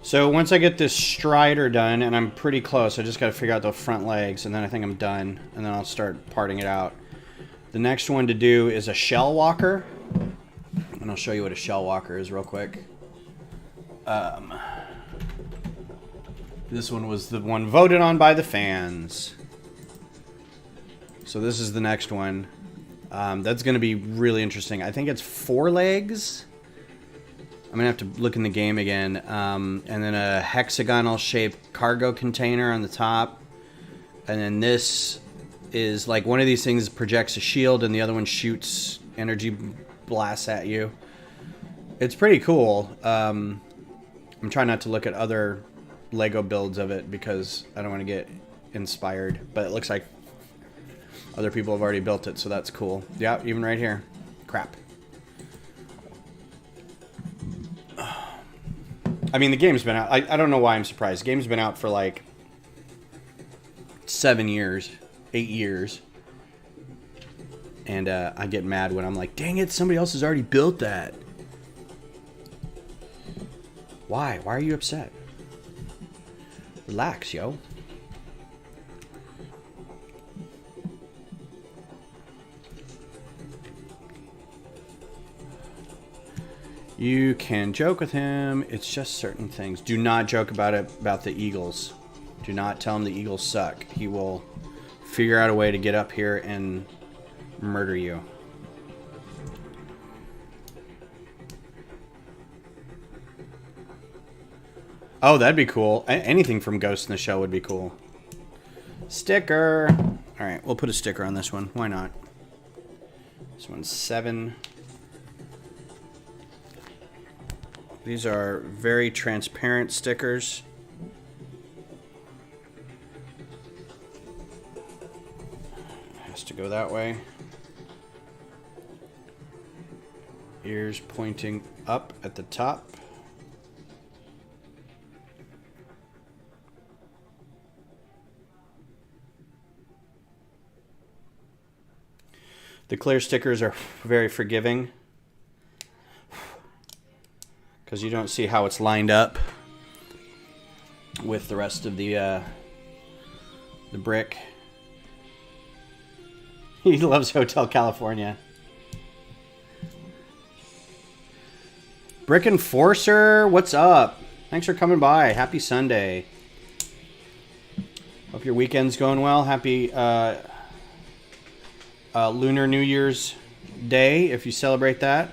Speaker 1: So once I get this strider done, and I'm pretty close, I just got to figure out the front legs, and then I think I'm done, and then I'll start parting it out. The next one to do is a shell walker, and I'll show you what a shell walker is real quick. This one was the one voted on by the fans. So this is the next one. That's going to be really interesting. I think it's 4 legs. I'm going to have to look in the game again. And then a hexagonal shaped cargo container on the top. And then this is like one of these things projects a shield and the other one shoots energy blasts at you. It's pretty cool. I'm trying not to look at other Lego builds of it because I don't want to get inspired. But it looks like other people have already built it, so that's cool. Yeah, even right here. Crap. I mean, the game's been out. I don't know why I'm surprised. The game's been out for like 7 years, 8 years. And I get mad when I'm like, dang it, somebody else has already built that. Why? Why are you upset? Relax, yo. You can joke with him. It's just certain things. Do not joke about it, about the Eagles. Do not tell him the Eagles suck. He will figure out a way to get up here and murder you. Oh, that'd be cool. Anything from Ghost in the Shell would be cool. Sticker. All right, we'll put a sticker on this one. Why not? This one's 7. These are very transparent stickers. Has to go that way. Ears pointing up at the top. The clear stickers are very forgiving because you don't see how it's lined up with the rest of the brick. He loves Hotel California. Brick Enforcer, what's up? Thanks for coming by. Happy Sunday. Hope your weekend's going well. Happy Lunar New Year's Day, if you celebrate that.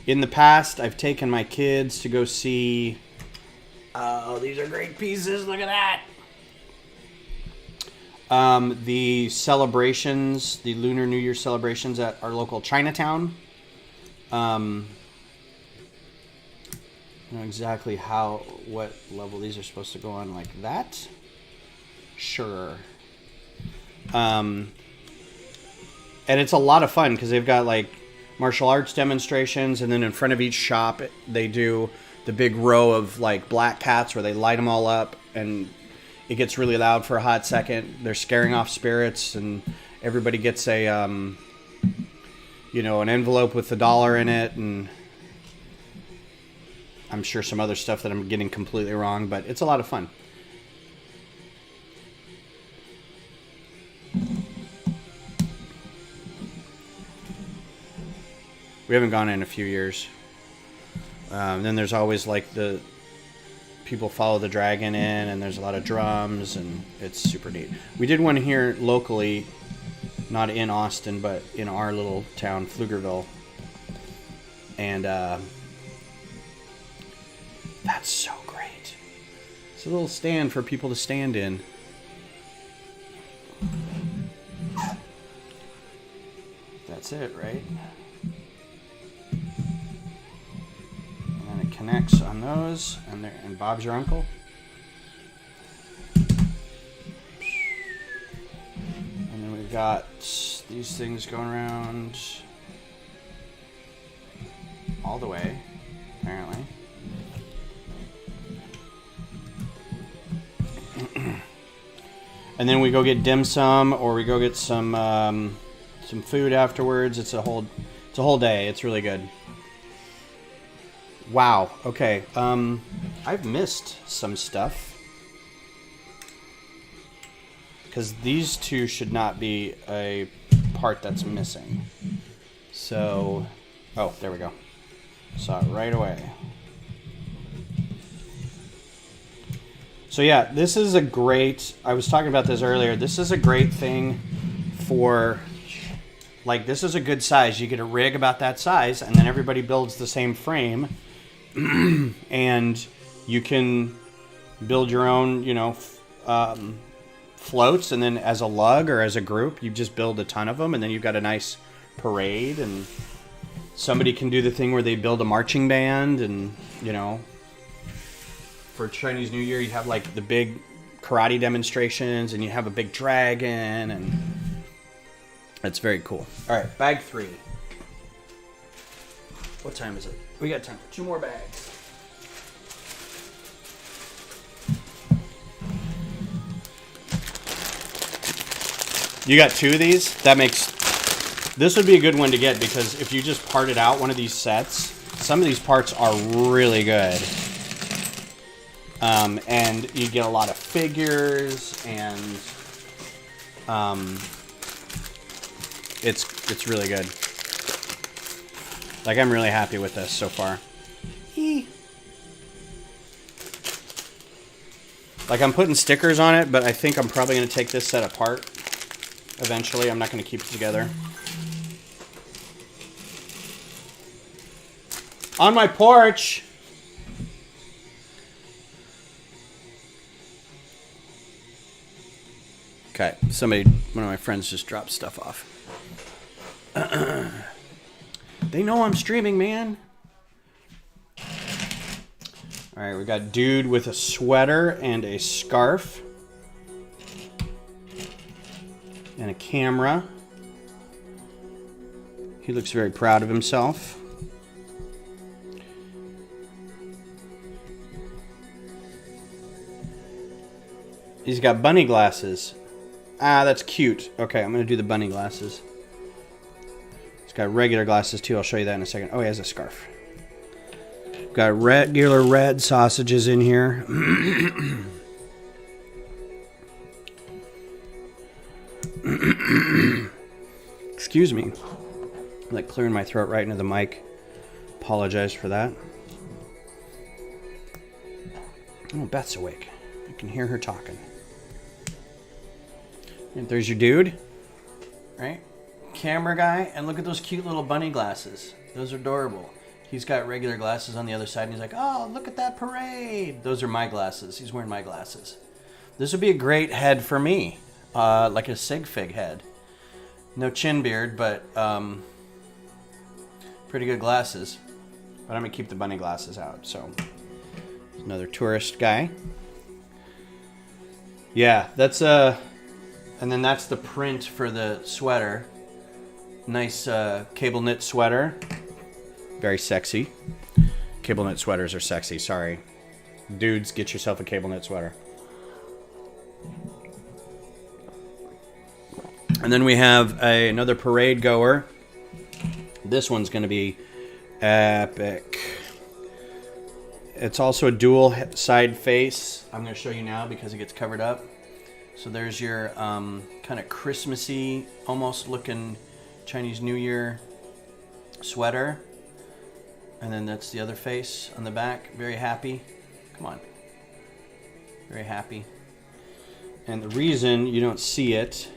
Speaker 1: In the past, I've taken my kids to go see... Oh, these are great pieces. Look at that. The celebrations, the Lunar New Year celebrations at our local Chinatown. I don't know exactly what level these are supposed to go on, like that. Sure. And it's a lot of fun because they've got like martial arts demonstrations, and then in front of each shop they do the big row of like black cats where they light them all up, and it gets really loud for a hot second. They're scaring off spirits, and everybody gets a an envelope with $1 in it, and I'm sure some other stuff that I'm getting completely wrong, but it's a lot of fun. We haven't gone in a few years. Then there's always like the people follow the dragon in, and there's a lot of drums, and it's super neat. We did one here locally, not in Austin, but in our little town, Pflugerville. And that's so great. It's a little stand for people to stand in. That's it, right? And it connects on those, and Bob's your uncle. got these things going around all the way, apparently. And then we go get dim sum, or we go get some food afterwards. It's a whole day. It's really good. Wow. Okay. I've missed some stuff because these two should not be a part that's missing. So, oh, there we go. Saw it right away. So yeah, this is a great, I was talking about this earlier, this is a great thing for, like, this is a good size. You get a rig about that size, and then everybody builds the same frame, and you can build your own, you know, floats, and then as a lug or as a group, you just build a ton of them, and then you've got a nice parade, and somebody can do the thing where they build a marching band, and, you know, for Chinese New Year, you have like the big karate demonstrations, and you have a big dragon, and it's very cool. All right, bag 3. What time is it? We got time for 2 more bags. You got 2 of these? That makes... This would be a good one to get, because if you just parted out one of these sets, some of these parts are really good. And you get a lot of figures, and it's really good. Like, I'm really happy with this so far. Like, I'm putting stickers on it, but I think I'm probably going to take this set apart eventually. I'm not going to keep it together. On my porch! Okay, one of my friends just dropped stuff off. They know I'm streaming, man. All right, we got dude with a sweater and a scarf. And a camera. He looks very proud of himself. He's got bunny glasses. Ah, that's cute. Okay, I'm going to do the bunny glasses. He's got regular glasses, too. I'll show you that in a second. Oh, he has a scarf. Got regular red sausages in here. Excuse me. I'm like clearing my throat right into the mic. Apologize for that. Oh, Beth's awake. I can hear her talking. And there's your dude, right? Camera guy, and look at those cute little bunny glasses. Those are adorable. He's got regular glasses on the other side, and he's like, oh, look at that parade. Those are my glasses. He's wearing my glasses. This would be a great head for me, like a sig fig head. No chin beard, but pretty good glasses. But I'm going to keep the bunny glasses out, so. Another tourist guy. Yeah, that's and then that's the print for the sweater. Nice cable knit sweater. Very sexy. Cable knit sweaters are sexy, sorry. Dudes, get yourself a cable knit sweater. And then we have another parade goer. This one's going to be epic. It's also a dual side face. I'm going to show you now because it gets covered up. So there's your kind of Christmassy, almost looking Chinese New Year sweater. And then that's the other face on the back. Very happy. Come on. Very happy. And the reason you don't see it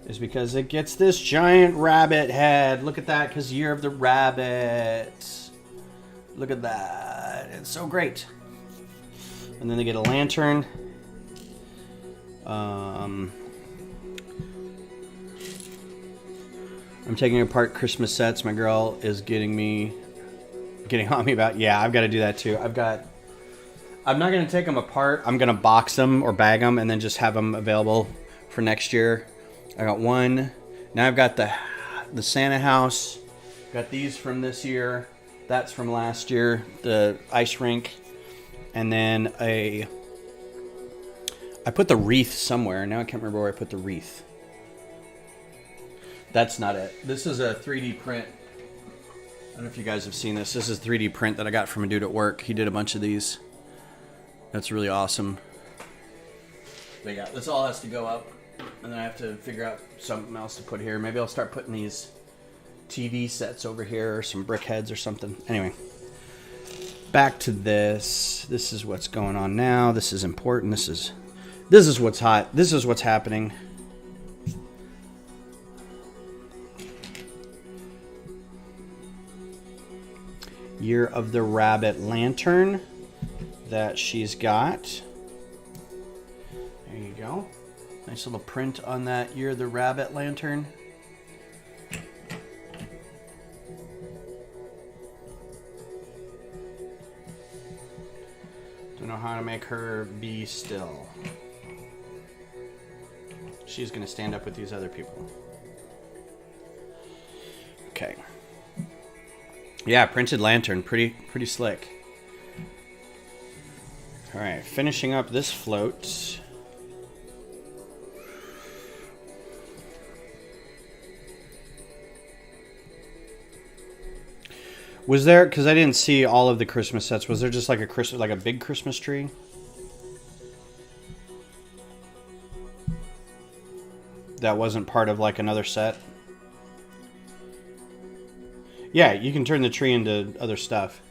Speaker 1: is because it gets this giant rabbit head. Look at that, because Year of the Rabbit. Look at that. It's so great. And then they get a lantern. I'm taking apart Christmas sets. My girl is getting on me about, yeah, I've got to do that too. I'm not going to take them apart. I'm going to box them or bag them and then just have them available for next year. I got one. Now I've got the Santa house. Got these from this year. That's from last year. The ice rink. And then I put the wreath somewhere. Now I can't remember where I put the wreath. That's not it. This is a 3D print. I don't know if you guys have seen this. This is a 3D print that I got from a dude at work. He did a bunch of these. That's really awesome. But yeah, this all has to go up. And then I have to figure out something else to put here. Maybe I'll start putting these TV sets over here or some brick heads or something. Anyway, back to this. This is what's going on now. This is important. This is what's hot. This is what's happening. Year of the Rabbit lantern that she's got. There you go. Nice little print on that Year of the Rabbit lantern. Don't know how to make her be still. She's gonna stand up with these other people. Okay. Yeah, printed lantern, pretty slick. All right, finishing up this float. Was there, because I didn't see all of the Christmas sets, was there just like a big Christmas tree? That wasn't part of like another set? Yeah, you can turn the tree into other stuff.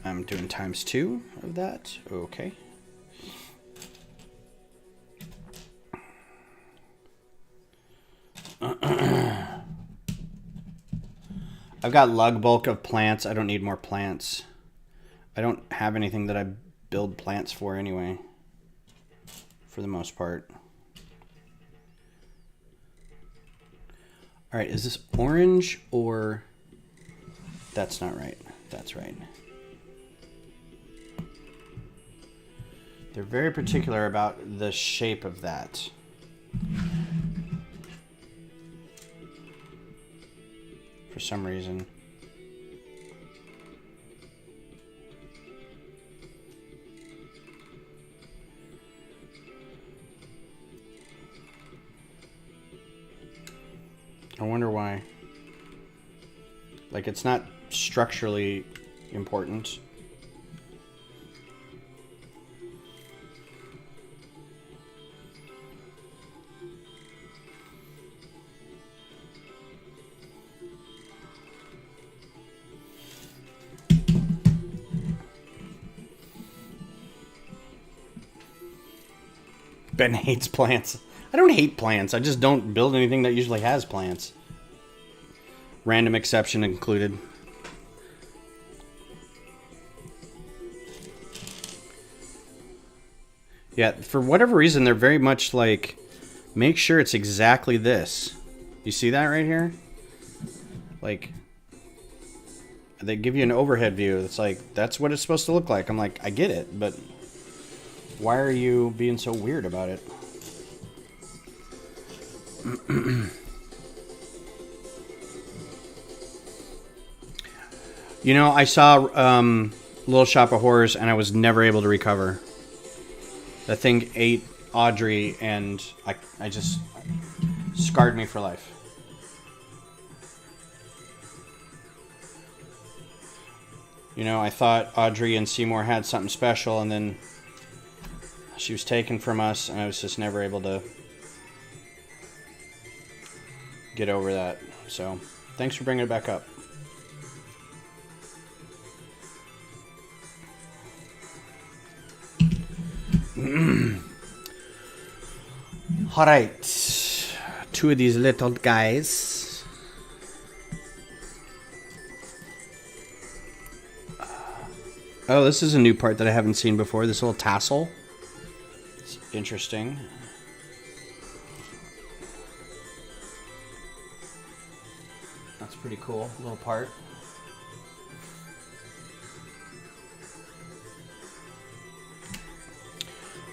Speaker 1: I'm doing ×2 of that. Okay. I've got lug bulk of plants. I don't need more plants. I don't have anything that I build plants for anyway, for the most part. All right, is this orange or... That's not right. That's right. They're very particular about the shape of that. For some reason. I wonder why. Like, it's not structurally important. Ben hates plants. I don't hate plants. I just don't build anything that usually has plants. Random exception included. Yeah, for whatever reason, they're very much like, make sure it's exactly this. You see that right here? Like, they give you an overhead view. It's like, that's what it's supposed to look like. I'm like, I get it, but why are you being so weird about it? You know, I saw Little Shop of Horrors and I was never able to recover. That thing ate Audrey and I just scarred me for life. You know, I thought Audrey and Seymour had something special, and then she was taken from us, and I was just never able to get over that. So, thanks for bringing it back up. All right, 2 of these little guys. Oh, this is a new part that I haven't seen before. This little tassel. It's interesting. That's pretty cool, little part.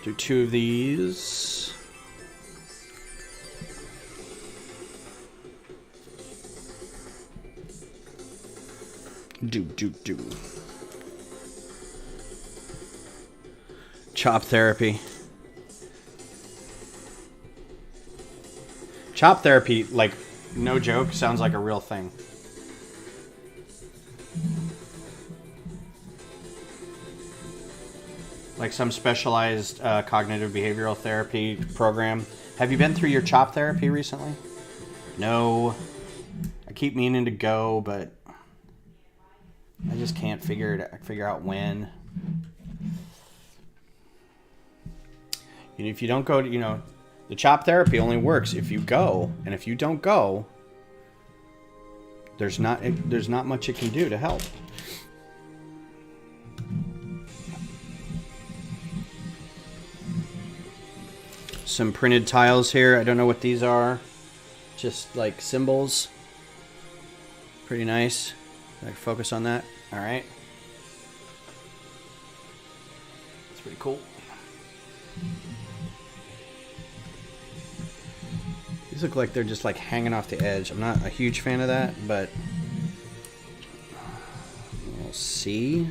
Speaker 1: Do 2 of these. Do. Chop therapy. Chop therapy, like, no joke, sounds like a real thing. Like some specialized cognitive behavioral therapy program. Have you been through your chop therapy recently? No. I keep meaning to go, but I just can't figure out when. And if you don't go to, the chop therapy only works if you go, and if you don't go, there's not much it can do to help. Some printed tiles here. I don't know what these are. Just like symbols. Pretty nice. I can focus on that. All right. That's pretty cool. These look like they're just like hanging off the edge. I'm not a huge fan of that, but we'll see.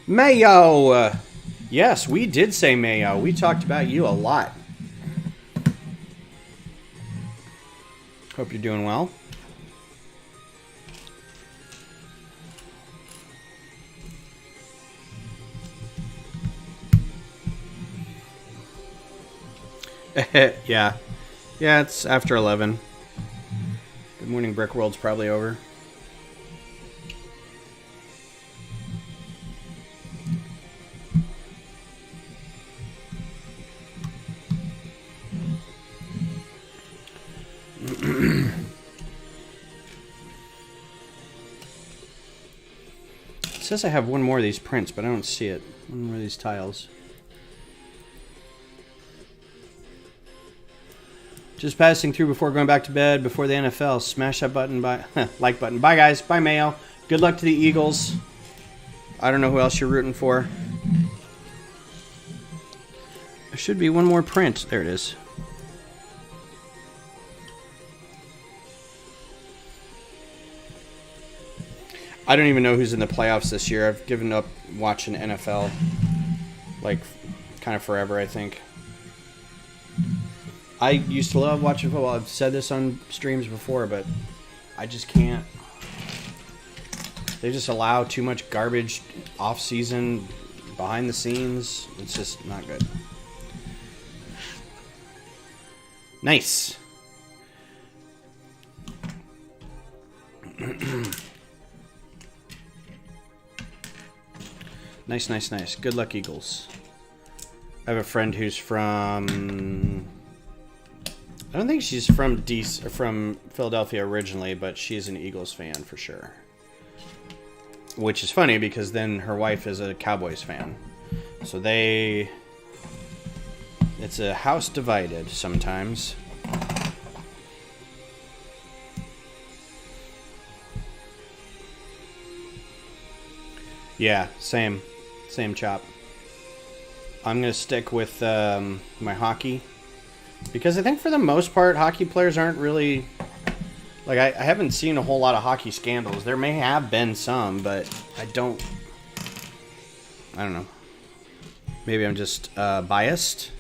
Speaker 1: Mayo! Yes, we did say Mayo. We talked about you a lot. Hope you're doing well. Yeah. Yeah, it's after 11. Good morning, Brick World's probably over. It says I have one more of these prints, but I don't see it. One more of these tiles. Just passing through before going back to bed, before the NFL. Smash that button, like button. Bye, guys. Bye, Mayo. Good luck to the Eagles. I don't know who else you're rooting for. There should be one more print. There it is. I don't even know who's in the playoffs this year. I've given up watching NFL, like, kind of forever, I think. I used to love watching football. I've said this on streams before, but I just can't. They just allow too much garbage off-season, behind the scenes. It's just not good. Nice. Nice. Good luck, Eagles. I have a friend who's from... I don't think she's from from Philadelphia originally, but she's an Eagles fan for sure. Which is funny because then her wife is a Cowboys fan. So it's a house divided sometimes. Yeah, same chop. I'm going to stick with my hockey. Because I think for the most part, hockey players aren't really... Like, I haven't seen a whole lot of hockey scandals. There may have been some, but I don't know. Maybe I'm just biased.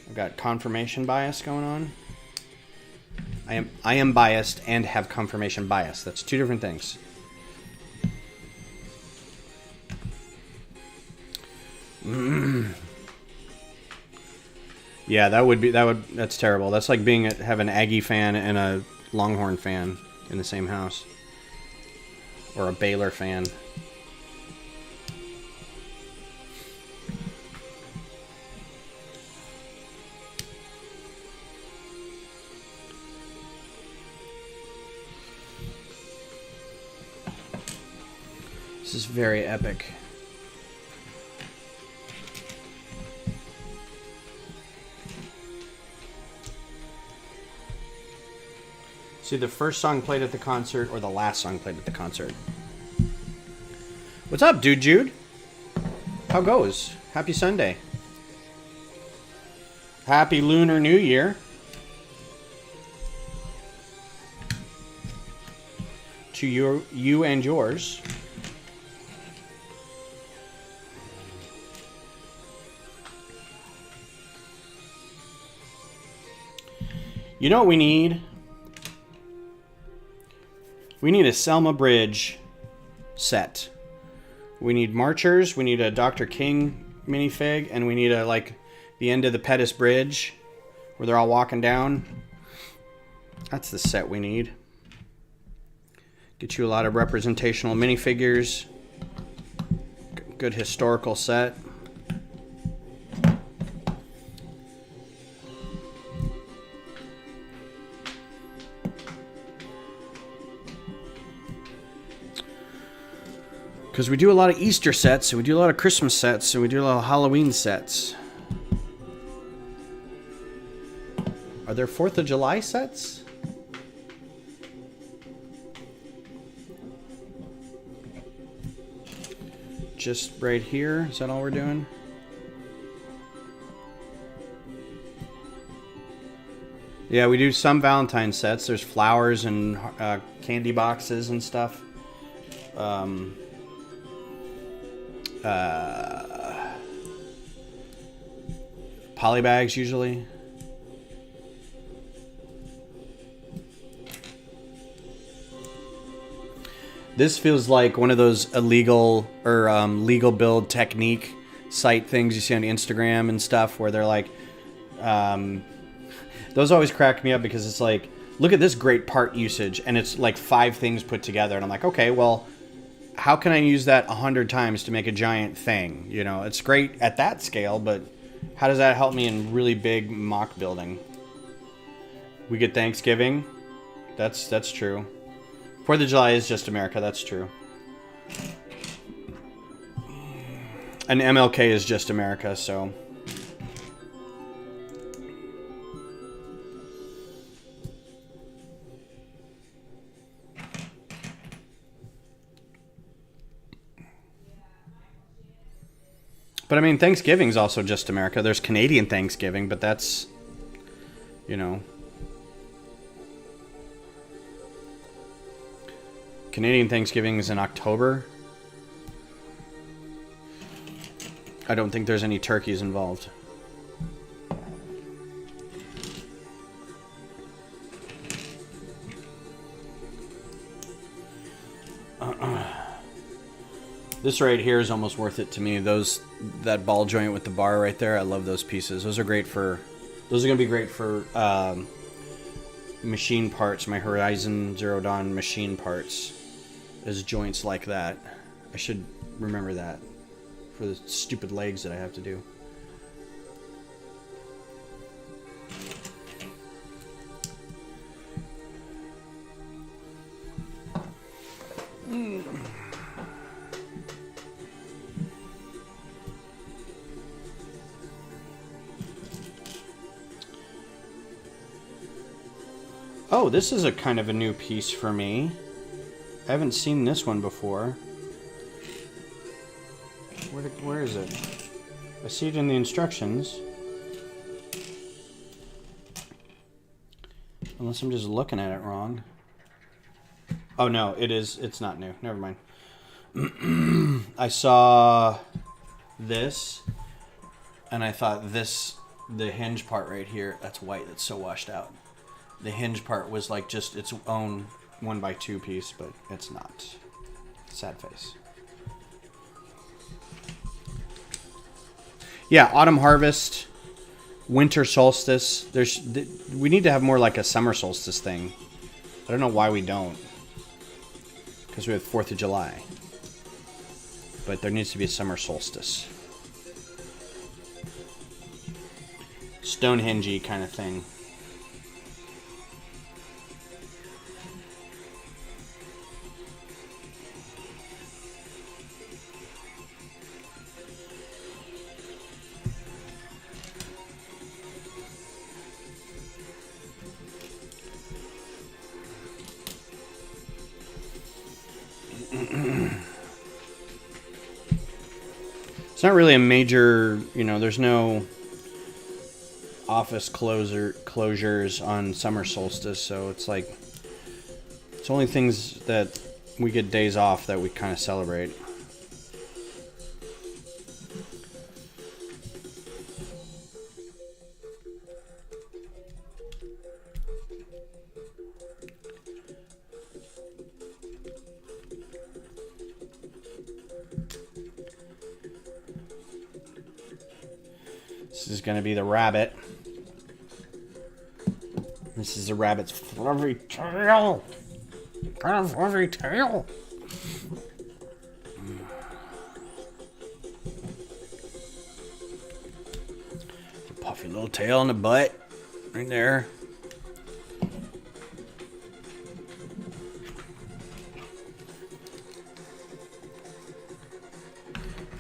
Speaker 1: I've got confirmation bias going on. I am biased and have confirmation bias. That's two different things. Yeah, that's terrible. That's like have an Aggie fan and a Longhorn fan in the same house. Or a Baylor fan. This is very epic. See, the first song played at the concert or the last song played at the concert. What's up, dude Jude? How goes? Happy Sunday. Happy Lunar New Year to you and yours. You know what we need? We need a Selma Bridge set. We need marchers, we need a Dr. King minifig, and we need a, like, the end of the Pettus Bridge where they're all walking down. That's the set we need. Get you a lot of representational minifigures. Good historical set. Because we do a lot of Easter sets, and we do a lot of Christmas sets, and we do a lot of Halloween sets. Are there 4th of July sets? Just right here? Is that all we're doing? Yeah, we do some Valentine sets. There's flowers and candy boxes and stuff. Polybags usually. This feels like one of those illegal or legal build technique site things you see on Instagram and stuff where they're like, those always crack me up because it's like, look at this great part usage, and it's like 5 things put together, and I'm like, okay, well, how can I use that 100 times to make a giant thing? You know, it's great at that scale, but how does that help me in really big mock building? We get Thanksgiving. That's true. 4th of July is just America. That's true. And MLK is just America, so. But I mean, Thanksgiving's also just America. There's Canadian Thanksgiving, but that's, you know. Canadian Thanksgiving is in October. I don't think there's any turkeys involved. This right here is almost worth it to me. That ball joint with the bar right there, I love those pieces. Those are great for, those are going to be great for machine parts, my Horizon Zero Dawn machine parts, as joints like that. I should remember that for the stupid legs that I have to do. Oh, this is a kind of a new piece for me. I haven't seen this one before. Where is it? I see it in the instructions. Unless I'm just looking at it wrong. Oh no, it is. It's not new. Never mind. I saw this, and I thought the hinge part right here, that's white, that's so washed out. The hinge part was like just its own 1x2 piece, but it's not. Sad face. Yeah, autumn harvest, winter solstice. We need to have more like a summer solstice thing. I don't know why we don't. Because we have 4th of July. But there needs to be a summer solstice. Stonehenge-y kind of thing. It's not really a major, you know, there's no office closures on summer solstice, so it's like it's only things that we get days off that we kind of celebrate. This is going to be the rabbit. This is the rabbit's fluffy tail. Fluffy tail. Puffy little tail in the butt. Right there.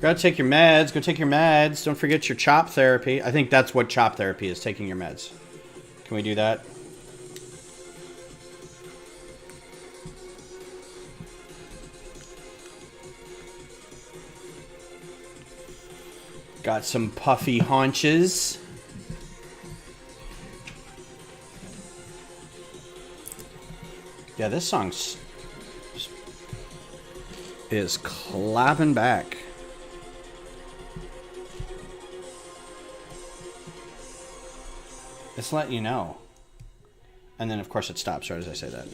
Speaker 1: Gotta take your meds. Go take your meds. Don't forget your chop therapy. I think that's what chop therapy is, taking your meds. Can we do that? Got some puffy haunches. Yeah, this song is clapping back. It's letting you know. And then, of course, it stops right as I say that.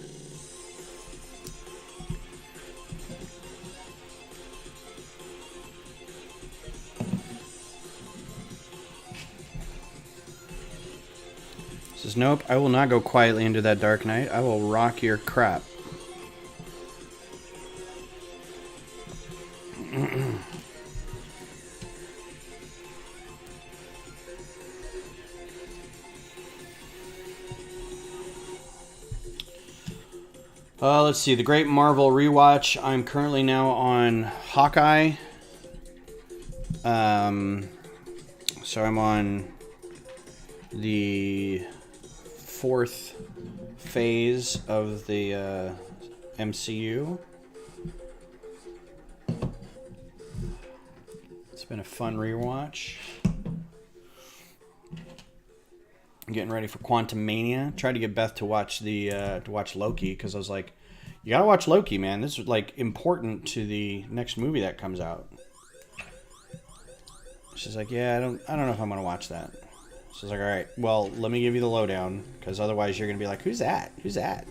Speaker 1: It says, nope, I will not go quietly into that dark night. I will rock your crap. Let's see, the Great Marvel rewatch. I'm currently now on Hawkeye. So I'm on the 4th phase of the MCU. It's been a fun rewatch. I'm getting ready for Quantumania. Tried to get Beth to watch Loki, because I was like, you gotta watch Loki, man. This is like important to the next movie that comes out. She's like, yeah, I don't know if I'm gonna watch that. So I was like, all right, well, let me give you the lowdown, because otherwise you're gonna be like, who's that? Who's that?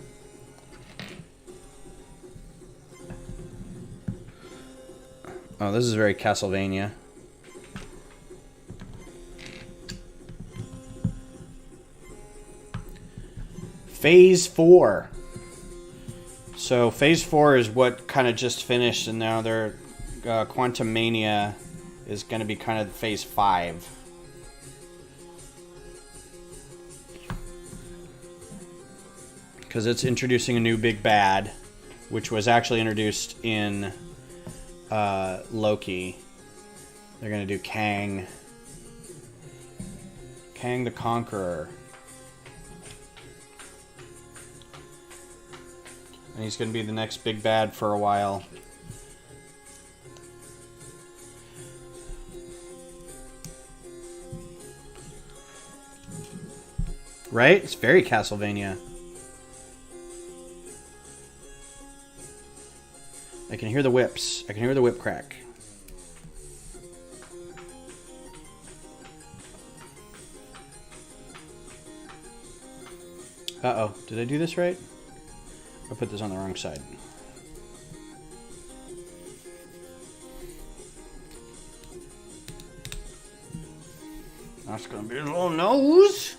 Speaker 1: Oh, this is very Castlevania. Phase 4. So Phase 4 is what kind of just finished, and now they're Quantumania is going to be kind of Phase 5. Because it's introducing a new big bad, which was actually introduced in Loki. They're going to do Kang. Kang the Conqueror. And he's going to be the next big bad for a while. Right? It's very Castlevania. I can hear the whips. I can hear the whip crack. Uh-oh. Did I do this right? I put this on the wrong side. That's gonna be a little nose.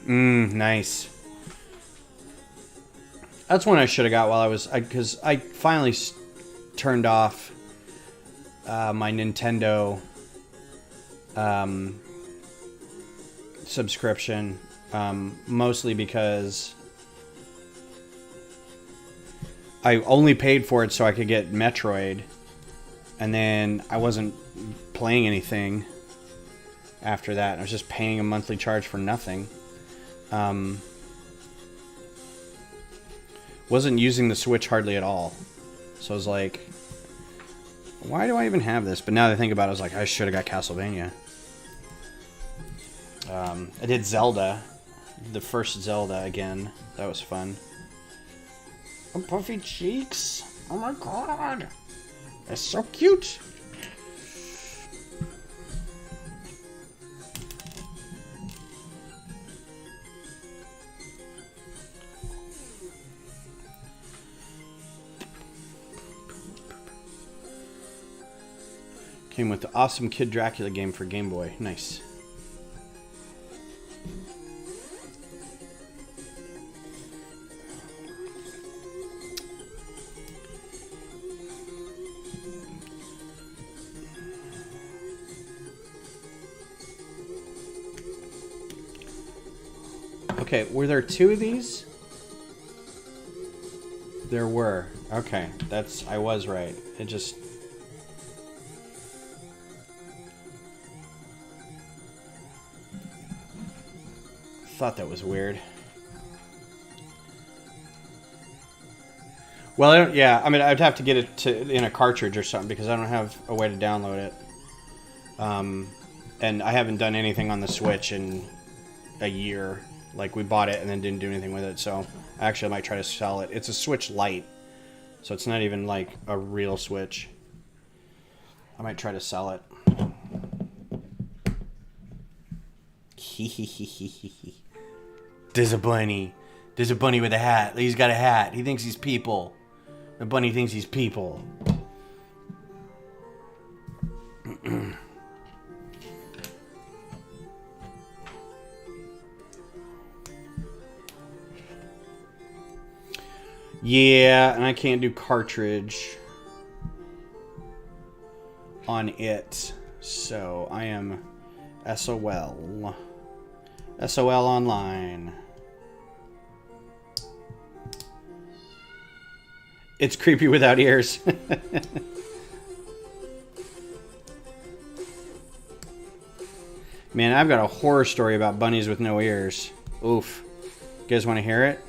Speaker 1: Nice. That's one I should have got while I was, because I finally turned off my Nintendo subscription, mostly because I only paid for it so I could get Metroid, and then I wasn't playing anything after that. I was just paying a monthly charge for nothing. Wasn't using the Switch hardly at all. So I was like, why do I even have this? But now that I think about it, I was like, I should have got Castlevania. I did Zelda, the first Zelda again. That was fun. Oh, puffy cheeks. Oh my god. That's so cute. Came with the awesome Kid Dracula game for Game Boy. Nice. Okay, were there 2 of these? There were. Okay, I was right. It just... thought that was weird. Well, I mean, I'd have to get it in a cartridge or something because I don't have a way to download it. And I haven't done anything on the Switch in a year. Like, we bought it and then didn't do anything with it, so actually I might try to sell it. It's a Switch Lite, so it's not even like a real Switch. I might try to sell it. There's a bunny. There's a bunny with a hat. He's got a hat. He thinks he's people. The bunny thinks he's people. Yeah, and I can't do cartridge on it. So I am SOL. SOL online. It's creepy without ears. Man, I've got a horror story about bunnies with no ears. Oof. You guys want to hear it?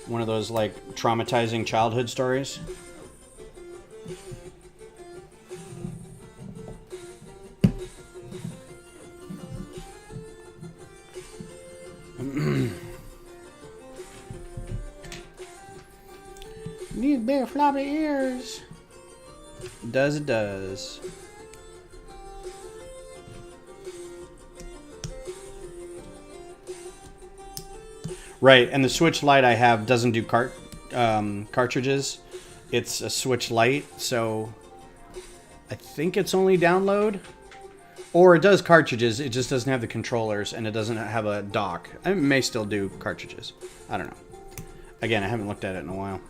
Speaker 1: One of those, like, traumatizing childhood stories. Need big floppy ears. It does. Right, and the Switch Lite I have doesn't do cartridges. It's a Switch Lite, so I think it's only download. Or it does cartridges, it just doesn't have the controllers, and it doesn't have a dock. It may still do cartridges. I don't know. Again, I haven't looked at it in a while.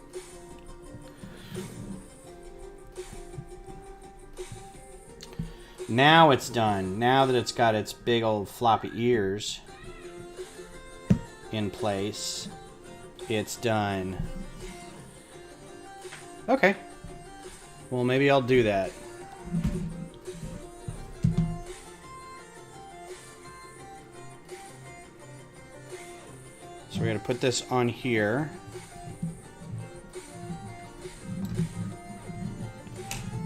Speaker 1: Now it's done. Now that it's got its big old floppy ears in place, it's done. Okay. Well, maybe I'll do that. So we're going to put this on here.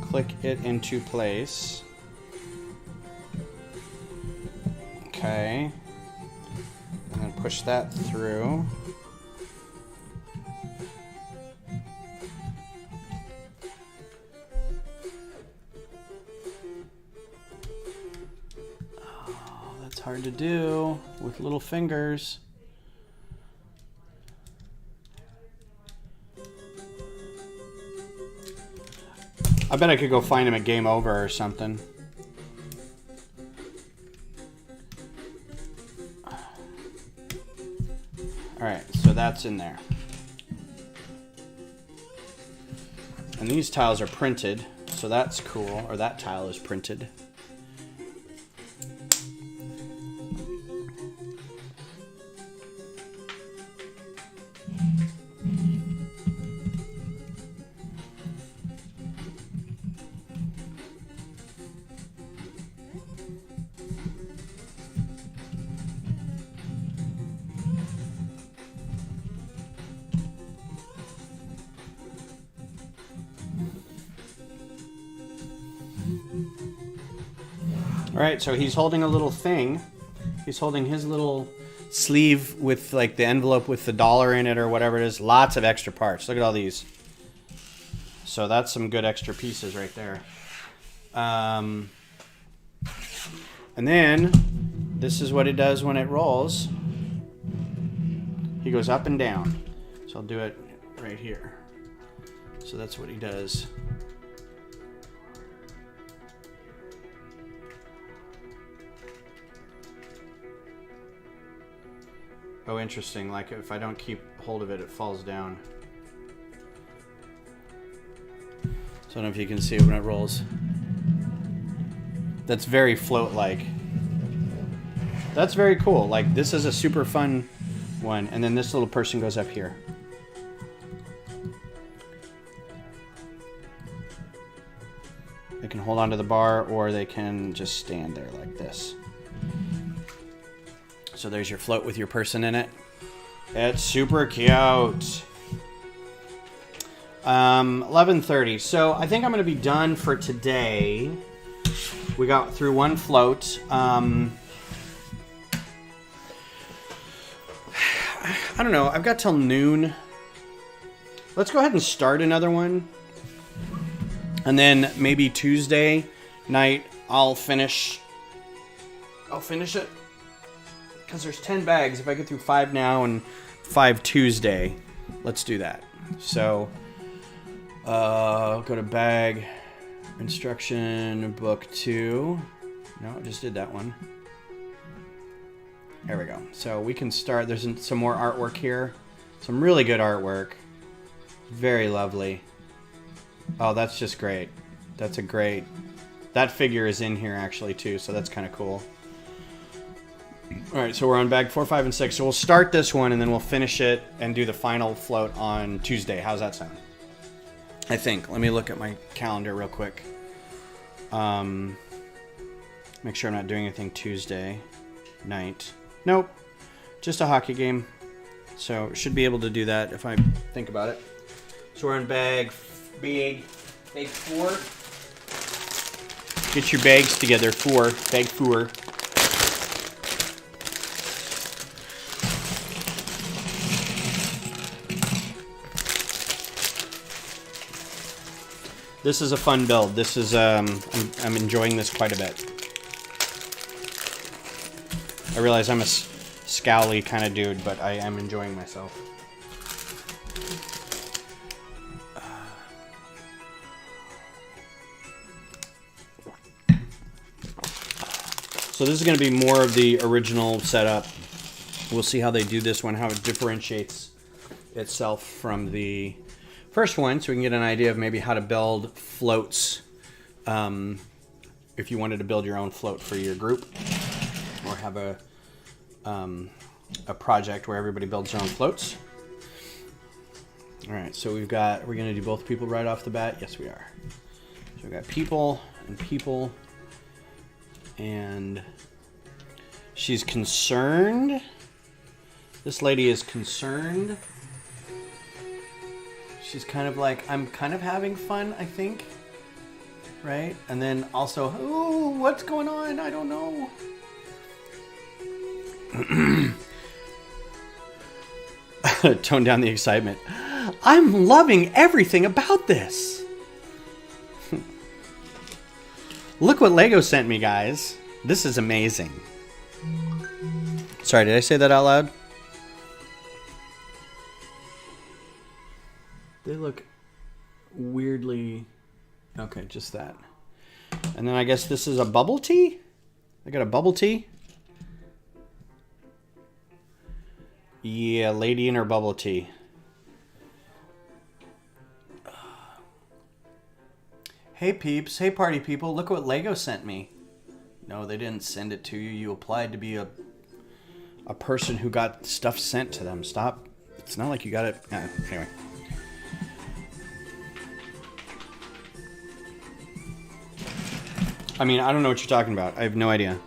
Speaker 1: Click it into place. Okay. And then push that through. Oh, that's hard to do with little fingers. I bet I could go find him at Game Over or something. Alright, so that's in there. And these tiles are printed, so that's cool. Or that tile is printed. All right, so he's holding a little thing. He's holding his little sleeve with like the envelope with the dollar in it or whatever it is. Lots of extra parts. Look at all these. So that's some good extra pieces right there. And then this is what it does when it rolls. He goes up and down. So I'll do it right here. So that's what he does. Oh, interesting. Like if I don't keep hold of it, it falls down. So I don't know if you can see it when it rolls. That's very float-like. That's very cool. Like this is a super fun one. And then this little person goes up here. They can hold onto the bar or they can just stand there like this. So there's your float with your person in it. It's super cute. 11:30. So I think I'm going to be done for today. We got through one float. I don't know. I've got till noon. Let's go ahead and start another one. And then maybe Tuesday night I'll finish it. Because there's 10 bags. If I get through 5 now and 5 Tuesday, let's do that. So, go to bag, instruction, book 2. No, I just did that one. There we go. So we can start. There's some more artwork here. Some really good artwork. Very lovely. Oh, that's just great. That's a great... That figure is in here actually too, so that's kind of cool. Alright, so we're on bag 4, 5, and 6. So we'll start this one, and then we'll finish it and do the final float on Tuesday. How's that sound? I think. Let me look at my calendar real quick. Make sure I'm not doing anything Tuesday night. Nope. Just a hockey game. So should be able to do that if I think about it. So we're on bag 4. Get your bags together. Bag 4. This is a fun build. This is I'm enjoying this quite a bit. I realize I'm a scowly kind of dude, but I am enjoying myself. So this is going to be more of the original setup. We'll see how they do this one, how it differentiates itself from the first one, so we can get an idea of maybe how to build floats. If you wanted to build your own float for your group, or have a project where everybody builds their own floats. All right, so we're going to do both people right off the bat. Yes, we are. So we've got people, and she's concerned. This lady is concerned. She's kind of like, I'm kind of having fun, I think. Right? And then also, oh, what's going on? I don't know. Tone down the excitement. I'm loving everything about this. Look what Lego sent me, guys. This is amazing. Sorry, did I say that out loud? They look weirdly... Okay, just that. And then I guess this is a bubble tea? I got a bubble tea? Yeah, lady in her bubble tea. Hey peeps, hey party people, look what Lego sent me. No, they didn't send it to you. You applied to be a person who got stuff sent to them. Stop. It's not like you got it. Anyway. I mean, I don't know what you're talking about. I have no idea.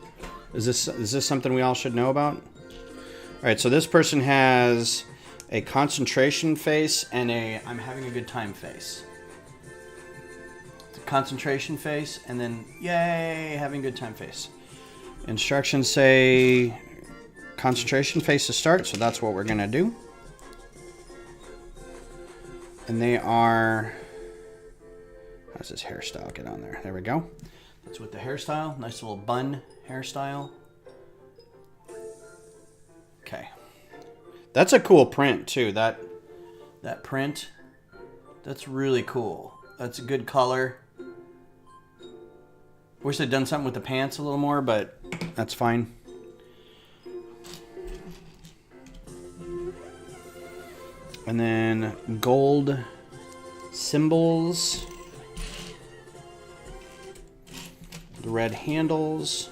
Speaker 1: Is this something we all should know about? All right, so this person has a concentration face and a I'm having a good time face. The concentration face and then yay, having a good time face. Instructions say concentration phase to start, so that's what we're gonna do. And they are, how's this hairstyle get on there? There we go. That's with the hairstyle. Nice little bun hairstyle. Okay. That's a cool print too. That print, that's really cool. That's a good color. Wish they'd done something with the pants a little more, but that's fine. And then gold symbols. The red handles.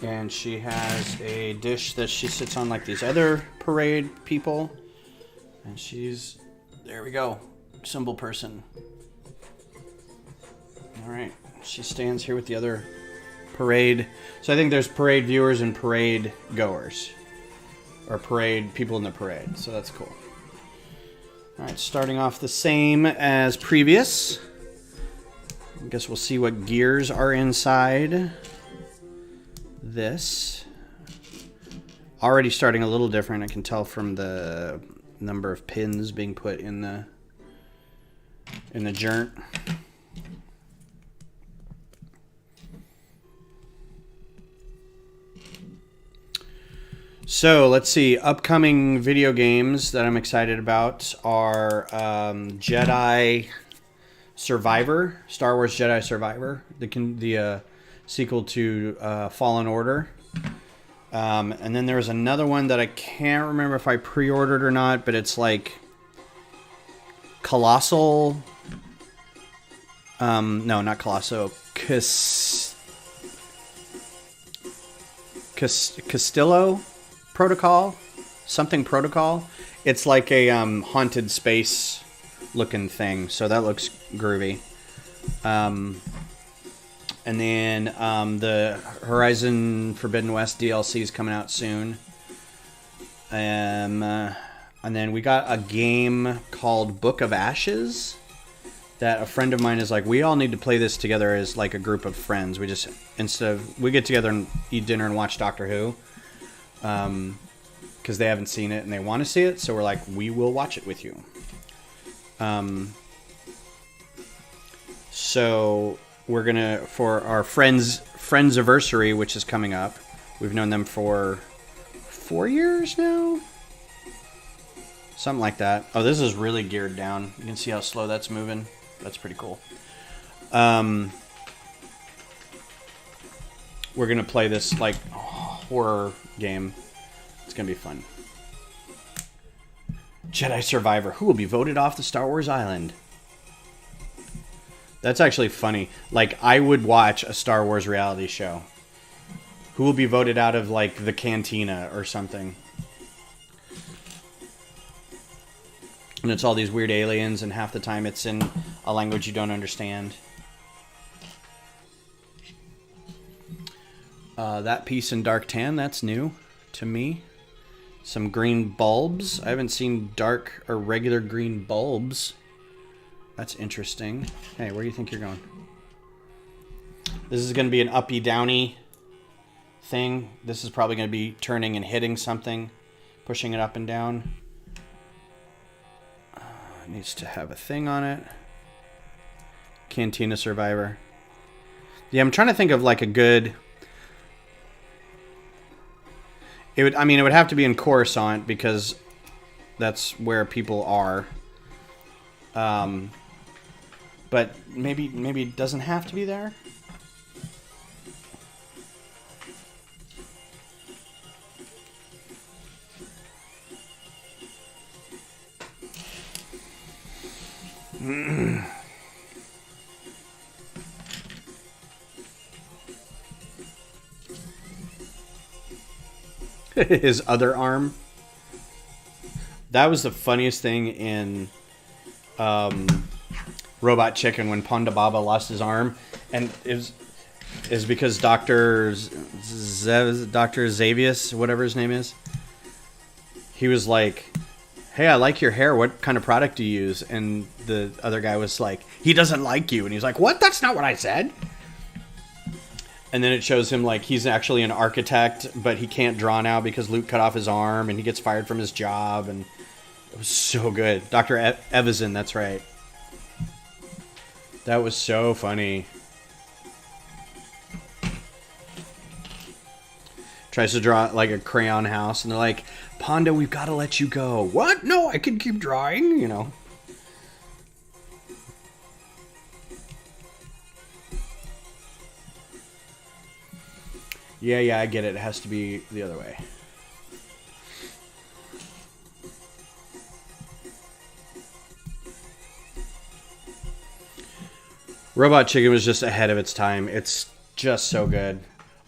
Speaker 1: And she has a dish that she sits on like these other parade people. And she's, there we go, symbol person. All right, she stands here with the other parade. So I think there's parade viewers and parade goers. Or parade, people in the parade. So that's cool. All right, starting off the same as previous. I guess we'll see what gears are inside this. Already starting a little different, I can tell from the number of pins being put in the joint. So let's see, upcoming video games that I'm excited about are Jedi Survivor, Star Wars Jedi Survivor, the sequel to Fallen Order. And then there was another one that I can't remember if I pre-ordered or not, but it's like Colossal. No, not Colossal. Castillo Protocol, something Protocol. It's like a haunted space looking thing, so that looks groovy. And then the Horizon Forbidden West DLC is coming out soon. And then we got a game called Book of Ashes that a friend of mine is like, we all need to play this together as like a group of friends. We just, we get together and eat dinner and watch Doctor Who. Because they haven't seen it and they want to see it. So we're like, we will watch it with you. So we're going to, for our friends-iversary, which is coming up. We've known them for 4 years now? Something like that. Oh, this is really geared down. You can see how slow that's moving. That's pretty cool. We're going to play this, like, horror game. It's going to be fun. Jedi Survivor. Who will be voted off the Star Wars island? That's actually funny. Like, I would watch a Star Wars reality show. Who will be voted out of, like, the cantina or something? And it's all these weird aliens, and half the time it's in a language you don't understand. That piece in dark tan, that's new to me. Some green bulbs. I haven't seen dark or regular green bulbs. That's interesting. Hey, where do you think you're going? This is going to be an uppy downy thing. This is probably going to be turning and hitting something, pushing it up and down. It needs to have a thing on it. Cantina Survivor. Yeah, I'm trying to think of like a good... It would have to be in Coruscant because that's where people are. But maybe it doesn't have to be there. His other arm. That was the funniest thing in Robot Chicken when Ponda Baba lost his arm, and it is because Dr. Xavius, whatever his name is, he was like, hey, I like your hair. What kind of product do you use? And the other guy was like, he doesn't like you. And he's like, what? That's not what I said. And then it shows him like he's actually an architect, but he can't draw now because Luke cut off his arm and he gets fired from his job. And it was so good. Dr. Evazan, that's right. That was so funny. Tries to draw like a crayon house, and they're like, Ponda, we've got to let you go. What? No, I can keep drawing, you know. Yeah, I get it. It has to be the other way. Robot Chicken was just ahead of its time. It's just so good.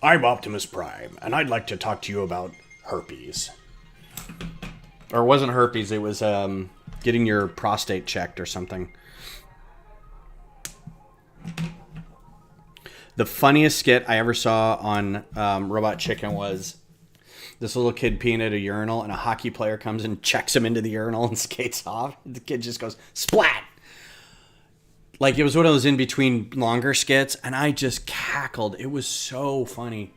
Speaker 1: I'm Optimus Prime, and I'd like to talk to you about herpes. Or it wasn't herpes, it was getting your prostate checked or something. The funniest skit I ever saw on Robot Chicken was this little kid peeing at a urinal, and a hockey player comes and checks him into the urinal and skates off. The kid just goes, splat! Like, it was one of those in-between longer skits, and I just cackled. It was so funny.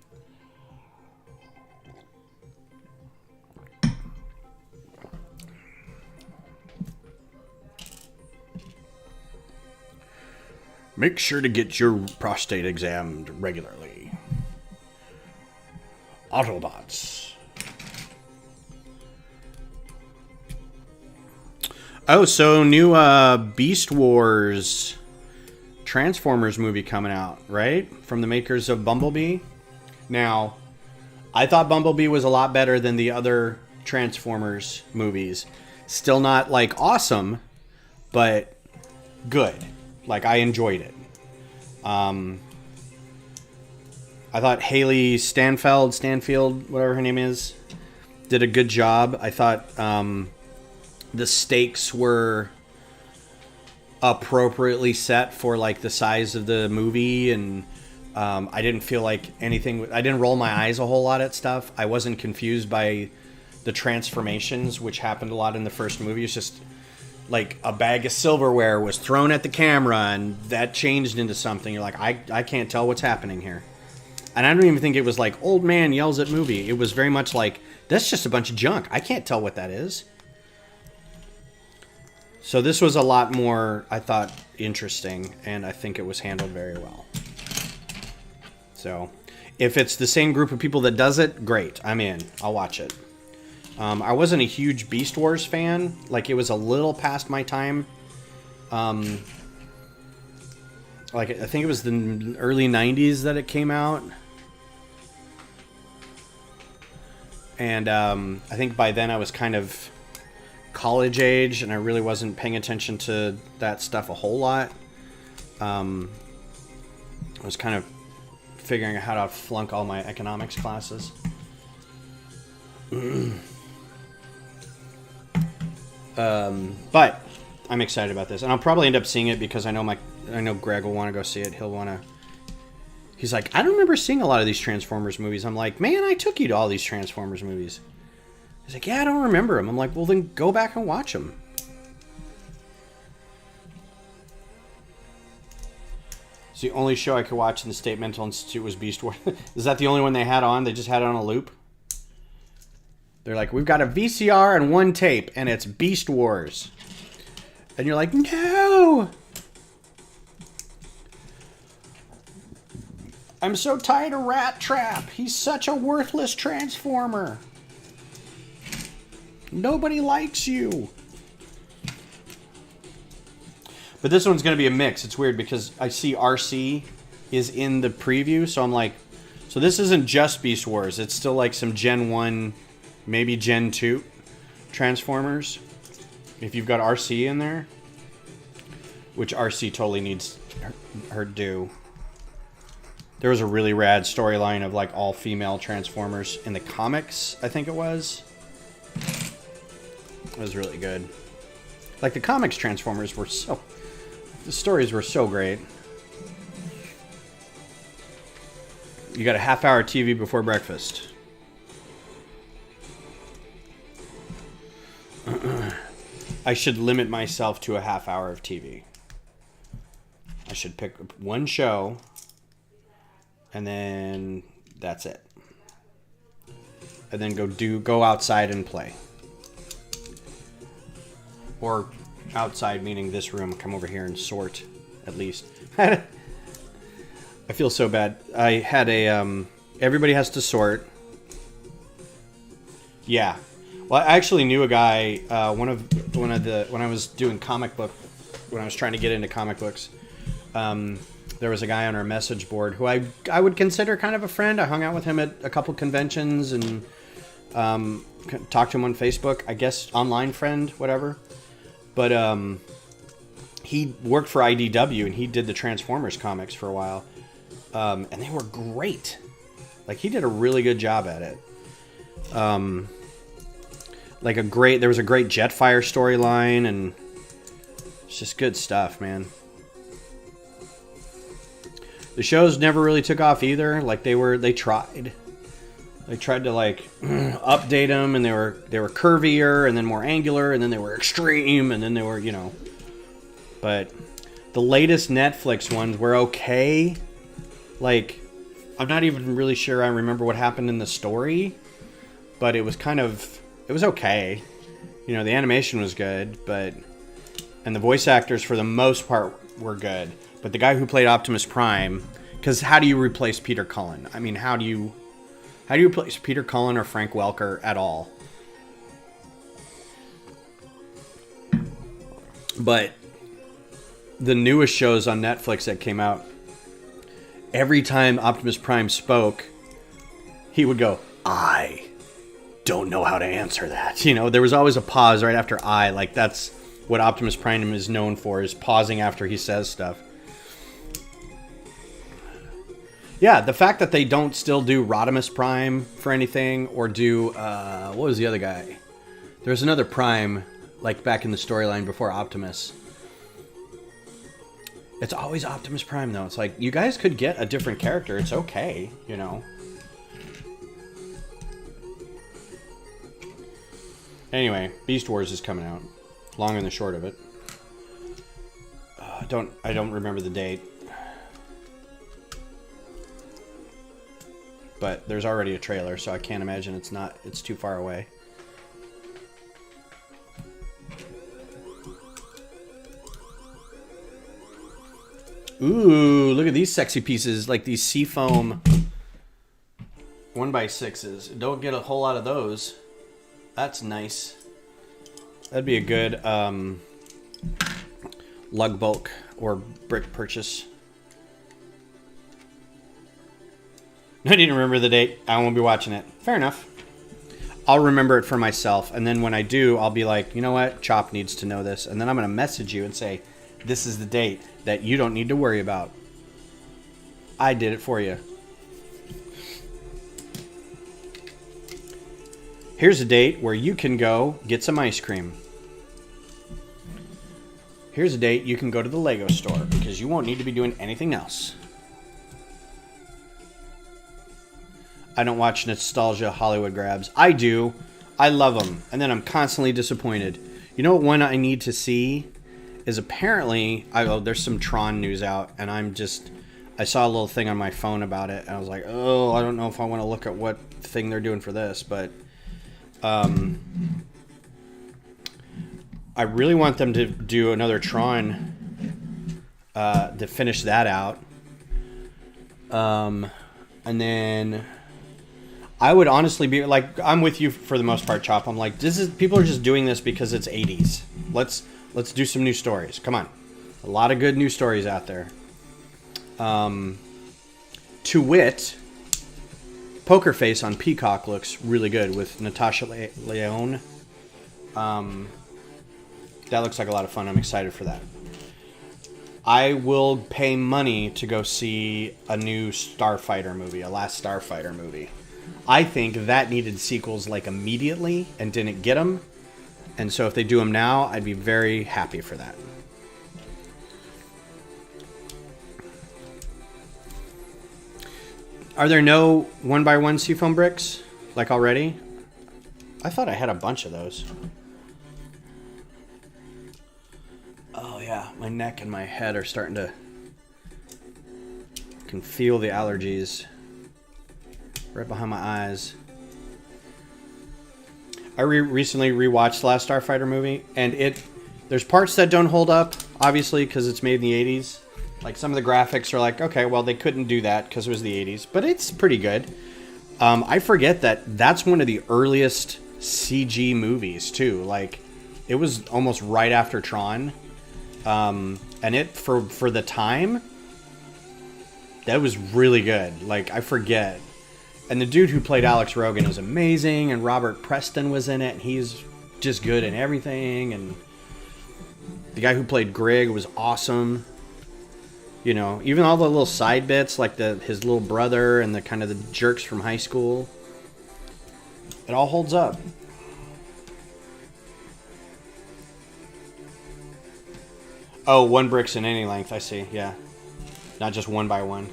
Speaker 1: Make sure to get your prostate examined regularly. Autobots. Oh, so new Beast Wars Transformers movie coming out, right? From the makers of Bumblebee. Now, I thought Bumblebee was a lot better than the other Transformers movies. Still not, like, awesome, but good. Like, I enjoyed it. I thought Haley Stanfield, whatever her name is, did a good job. I thought the stakes were appropriately set for like the size of the movie, and I didn't feel like anything. I didn't roll my eyes a whole lot at stuff. I wasn't confused by the transformations, which happened a lot in the first movie. It's just like a bag of silverware was thrown at the camera and that changed into something. You're like, I can't tell what's happening here. And I don't even think it was like old man yells at movie. It was very much like, that's just a bunch of junk. I can't tell what that is. So this was a lot more, I thought, interesting, and I think it was handled very well. So if it's the same group of people that does it, great. I'm in. I'll watch it. I wasn't a huge Beast Wars fan. Like, it was a little past my time. Like, I think it was the early 90s that it came out. And I think by then I was kind of college age, and I really wasn't paying attention to that stuff a whole lot. I was kind of figuring out how to flunk all my economics classes. But I'm excited about this, and I'll probably end up seeing it because I know Greg will want to go see it. He's like, I don't remember seeing a lot of these Transformers movies. I'm like, man, I took you to all these Transformers movies. He's like, yeah, I don't remember them. I'm like, well, then go back and watch them. It's the only show I could watch in the State Mental Institute was Beast Wars. Is that the only one they had on? They just had it on a loop? They're like, we've got a VCR and one tape, and it's Beast Wars. And you're like, no! I'm so tired of Rat Trap. He's such a worthless Transformer. Nobody likes you. But this one's going to be a mix. It's weird because I see RC is in the preview, so I'm like, so this isn't just Beast Wars. It's still like some Gen 1, maybe Gen 2 Transformers. If you've got RC in there, which RC totally needs her due. There was a really rad storyline of like all female Transformers in the comics, I think it was. It was really good. Like the comics Transformers were the stories were so great. You got a half-hour TV before breakfast. I should limit myself to a half hour of TV. I should pick one show, and then that's it. And then go outside and play. Or outside, meaning this room. Come over here and sort, at least. I feel so bad. I had a everybody has to sort. Yeah. Well, I actually knew a guy. When I was doing when I was trying to get into comic books, there was a guy on our message board who I would consider kind of a friend. I hung out with him at a couple conventions and talked to him on Facebook. I guess online friend, whatever. But he worked for IDW and he did the Transformers comics for a while, and they were great. Like, he did a really good job at it. There was a great Jetfire storyline, and it's just good stuff, man. The shows never really took off either. Like, they tried to like update them, and they were curvier, and then more angular, and then they were extreme, and then they were, but the latest Netflix ones were okay. Like, I'm not even really sure I remember what happened in the story, but it was okay. The animation was good, and the voice actors for the most part were good. But the guy who played Optimus Prime, because how do you replace Peter Cullen? I mean, how do you replace Peter Cullen or Frank Welker at all? But the newest shows on Netflix that came out, every time Optimus Prime spoke, he would go, "I don't know how to answer that." There was always a pause right after "I." Like, that's what Optimus Prime is known for, is pausing after he says stuff. Yeah, the fact that they don't still do Rodimus Prime for anything, or do, what was the other guy? There's another Prime, like, back in the storyline before Optimus. It's always Optimus Prime, though. It's like, you guys could get a different character. It's okay, Anyway, Beast Wars is coming out. Long and the short of it. I don't remember the date. But there's already a trailer, so I can't imagine it's too far away. Ooh, look at these sexy pieces, like these seafoam 1x6s. Don't get a whole lot of those. That's nice. That'd be a good lug bulk or brick purchase. I didn't remember the date. I won't be watching it. Fair enough. I'll remember it for myself, and then when I do, I'll be like, you know what? Chop needs to know this. And then I'm going to message you and say, this is the date that you don't need to worry about. I did it for you. Here's a date where you can go get some ice cream. Here's a date you can go to the Lego store because you won't need to be doing anything else. I don't watch nostalgia Hollywood grabs. I do. I love them. And then I'm constantly disappointed. You know what one I need to see is apparently... there's some Tron news out. And I saw a little thing on my phone about it. And I was like, I don't know if I want to look at what thing they're doing for this. But I really want them to do another Tron to finish that out. And then... I would honestly be like, I'm with you for the most part, Chop. I'm like, people are just doing this because it's 80s. Let's do some new stories. Come on. A lot of good new stories out there. To wit, Poker Face on Peacock looks really good with Natasha Lyonne. That looks like a lot of fun. I'm excited for that. I will pay money to go see a new Starfighter movie, a Last Starfighter movie. I think that needed sequels like immediately and didn't get them. And so if they do them now, I'd be very happy for that. Are there no 1x1 seafoam bricks like already? I thought I had a bunch of those. Oh yeah, my neck and my head are starting to... I can feel the allergies right behind my eyes. I recently rewatched the last Starfighter movie, and there's parts that don't hold up, obviously, because it's made in the 80s. Like, some of the graphics are like, okay, well, they couldn't do that because it was the 80s, but it's pretty good. I forget that that's one of the earliest CG movies, too. Like, it was almost right after Tron. And it, for the time, that was really good. Like, I forget. And the dude who played Alex Rogan was amazing, and Robert Preston was in it, and he's just good in everything, and the guy who played Greg was awesome. You know, even all the little side bits, like his little brother and the kind of the jerks from high school. It all holds up. Oh, one brick's in any length, I see, yeah. Not just one by one.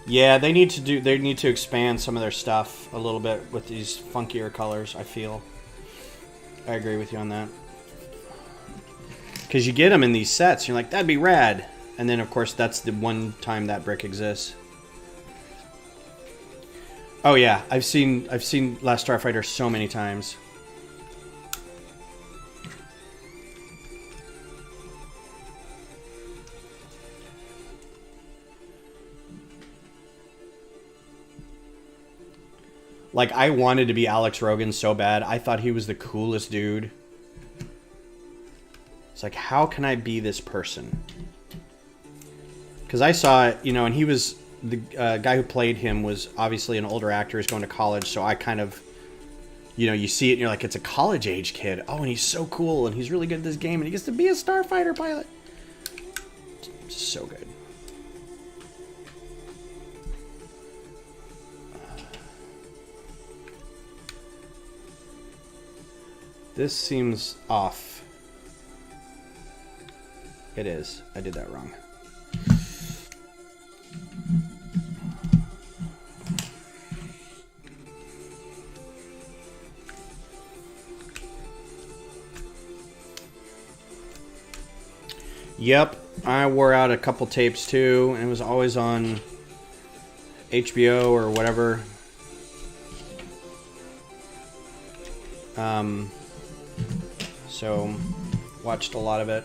Speaker 1: Yeah, they need to expand some of their stuff a little bit with these funkier colors, I feel. I agree with you on that. Because you get them in these sets, you're like, that'd be rad. And then, of course, that's the one time that brick exists. Oh yeah, I've seen Last Starfighter so many times. Like, I wanted to be Alex Rogan so bad. I thought he was the coolest dude. It's like, how can I be this person? Because I saw it, you know, and he was... The guy who played him was obviously an older actor. He's going to college, so I kind of... You know, you see it and you're like, it's a college-age kid. Oh, and he's so cool, and he's really good at this game, and he gets to be a starfighter pilot. So good. This seems off. It is. I did that wrong. Yep, I wore out a couple tapes too, and it was always on HBO or whatever. So, watched a lot of it.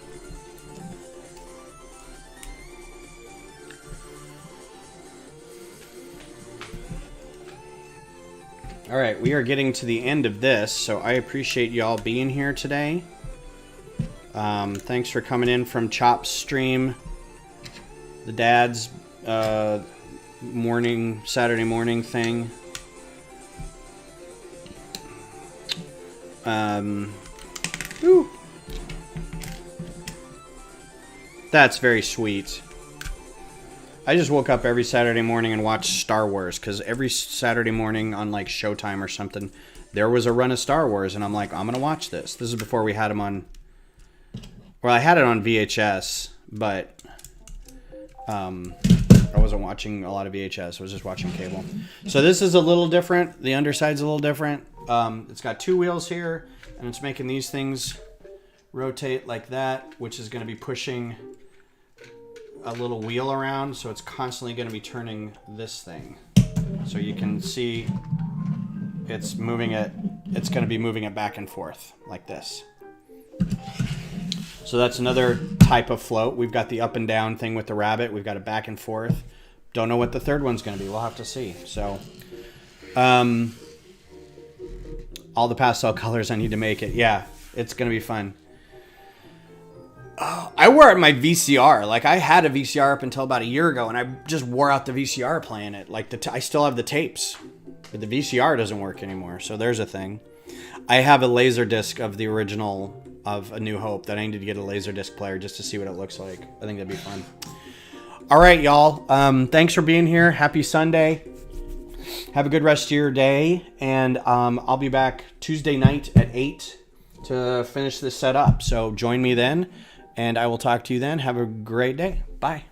Speaker 1: Alright, we are getting to the end of this, so I appreciate y'all being here today. Thanks for coming in from Chop's stream. The dad's Saturday morning thing. Ooh. That's very sweet. I just woke up every Saturday morning and watched Star Wars, because every Saturday morning on like Showtime or something, there was a run of Star Wars, and I'm like, I'm gonna watch this. This is before we had them on... Well, I had it on VHS, but I wasn't watching a lot of VHS. I was just watching cable. So this is a little different. The underside's a little different. It's got two wheels here, and it's making these things rotate like that, which is going to be pushing a little wheel around, so it's constantly going to be turning this thing. So you can see it's moving it. It's going to be moving it back and forth like this. So that's another type of float. We've got the up and down thing with the rabbit. We've got it back and forth. Don't know what the third one's going to be. We'll have to see. So, all the pastel colors I need to make it. Yeah, it's going to be fun. I wore out my VCR. Like, I had a VCR up until about a year ago, and I just wore out the VCR playing it. Like, I still have the tapes, but the VCR doesn't work anymore. So there's a thing. I have a laser disc of the original of A New Hope that I need to get a laser disc player just to see what it looks like. I think that'd be fun. All right, y'all. Thanks for being here. Happy Sunday. Have a good rest of your day, and I'll be back Tuesday night at 8 to finish this set up. So join me then, and I will talk to you then. Have a great day. Bye.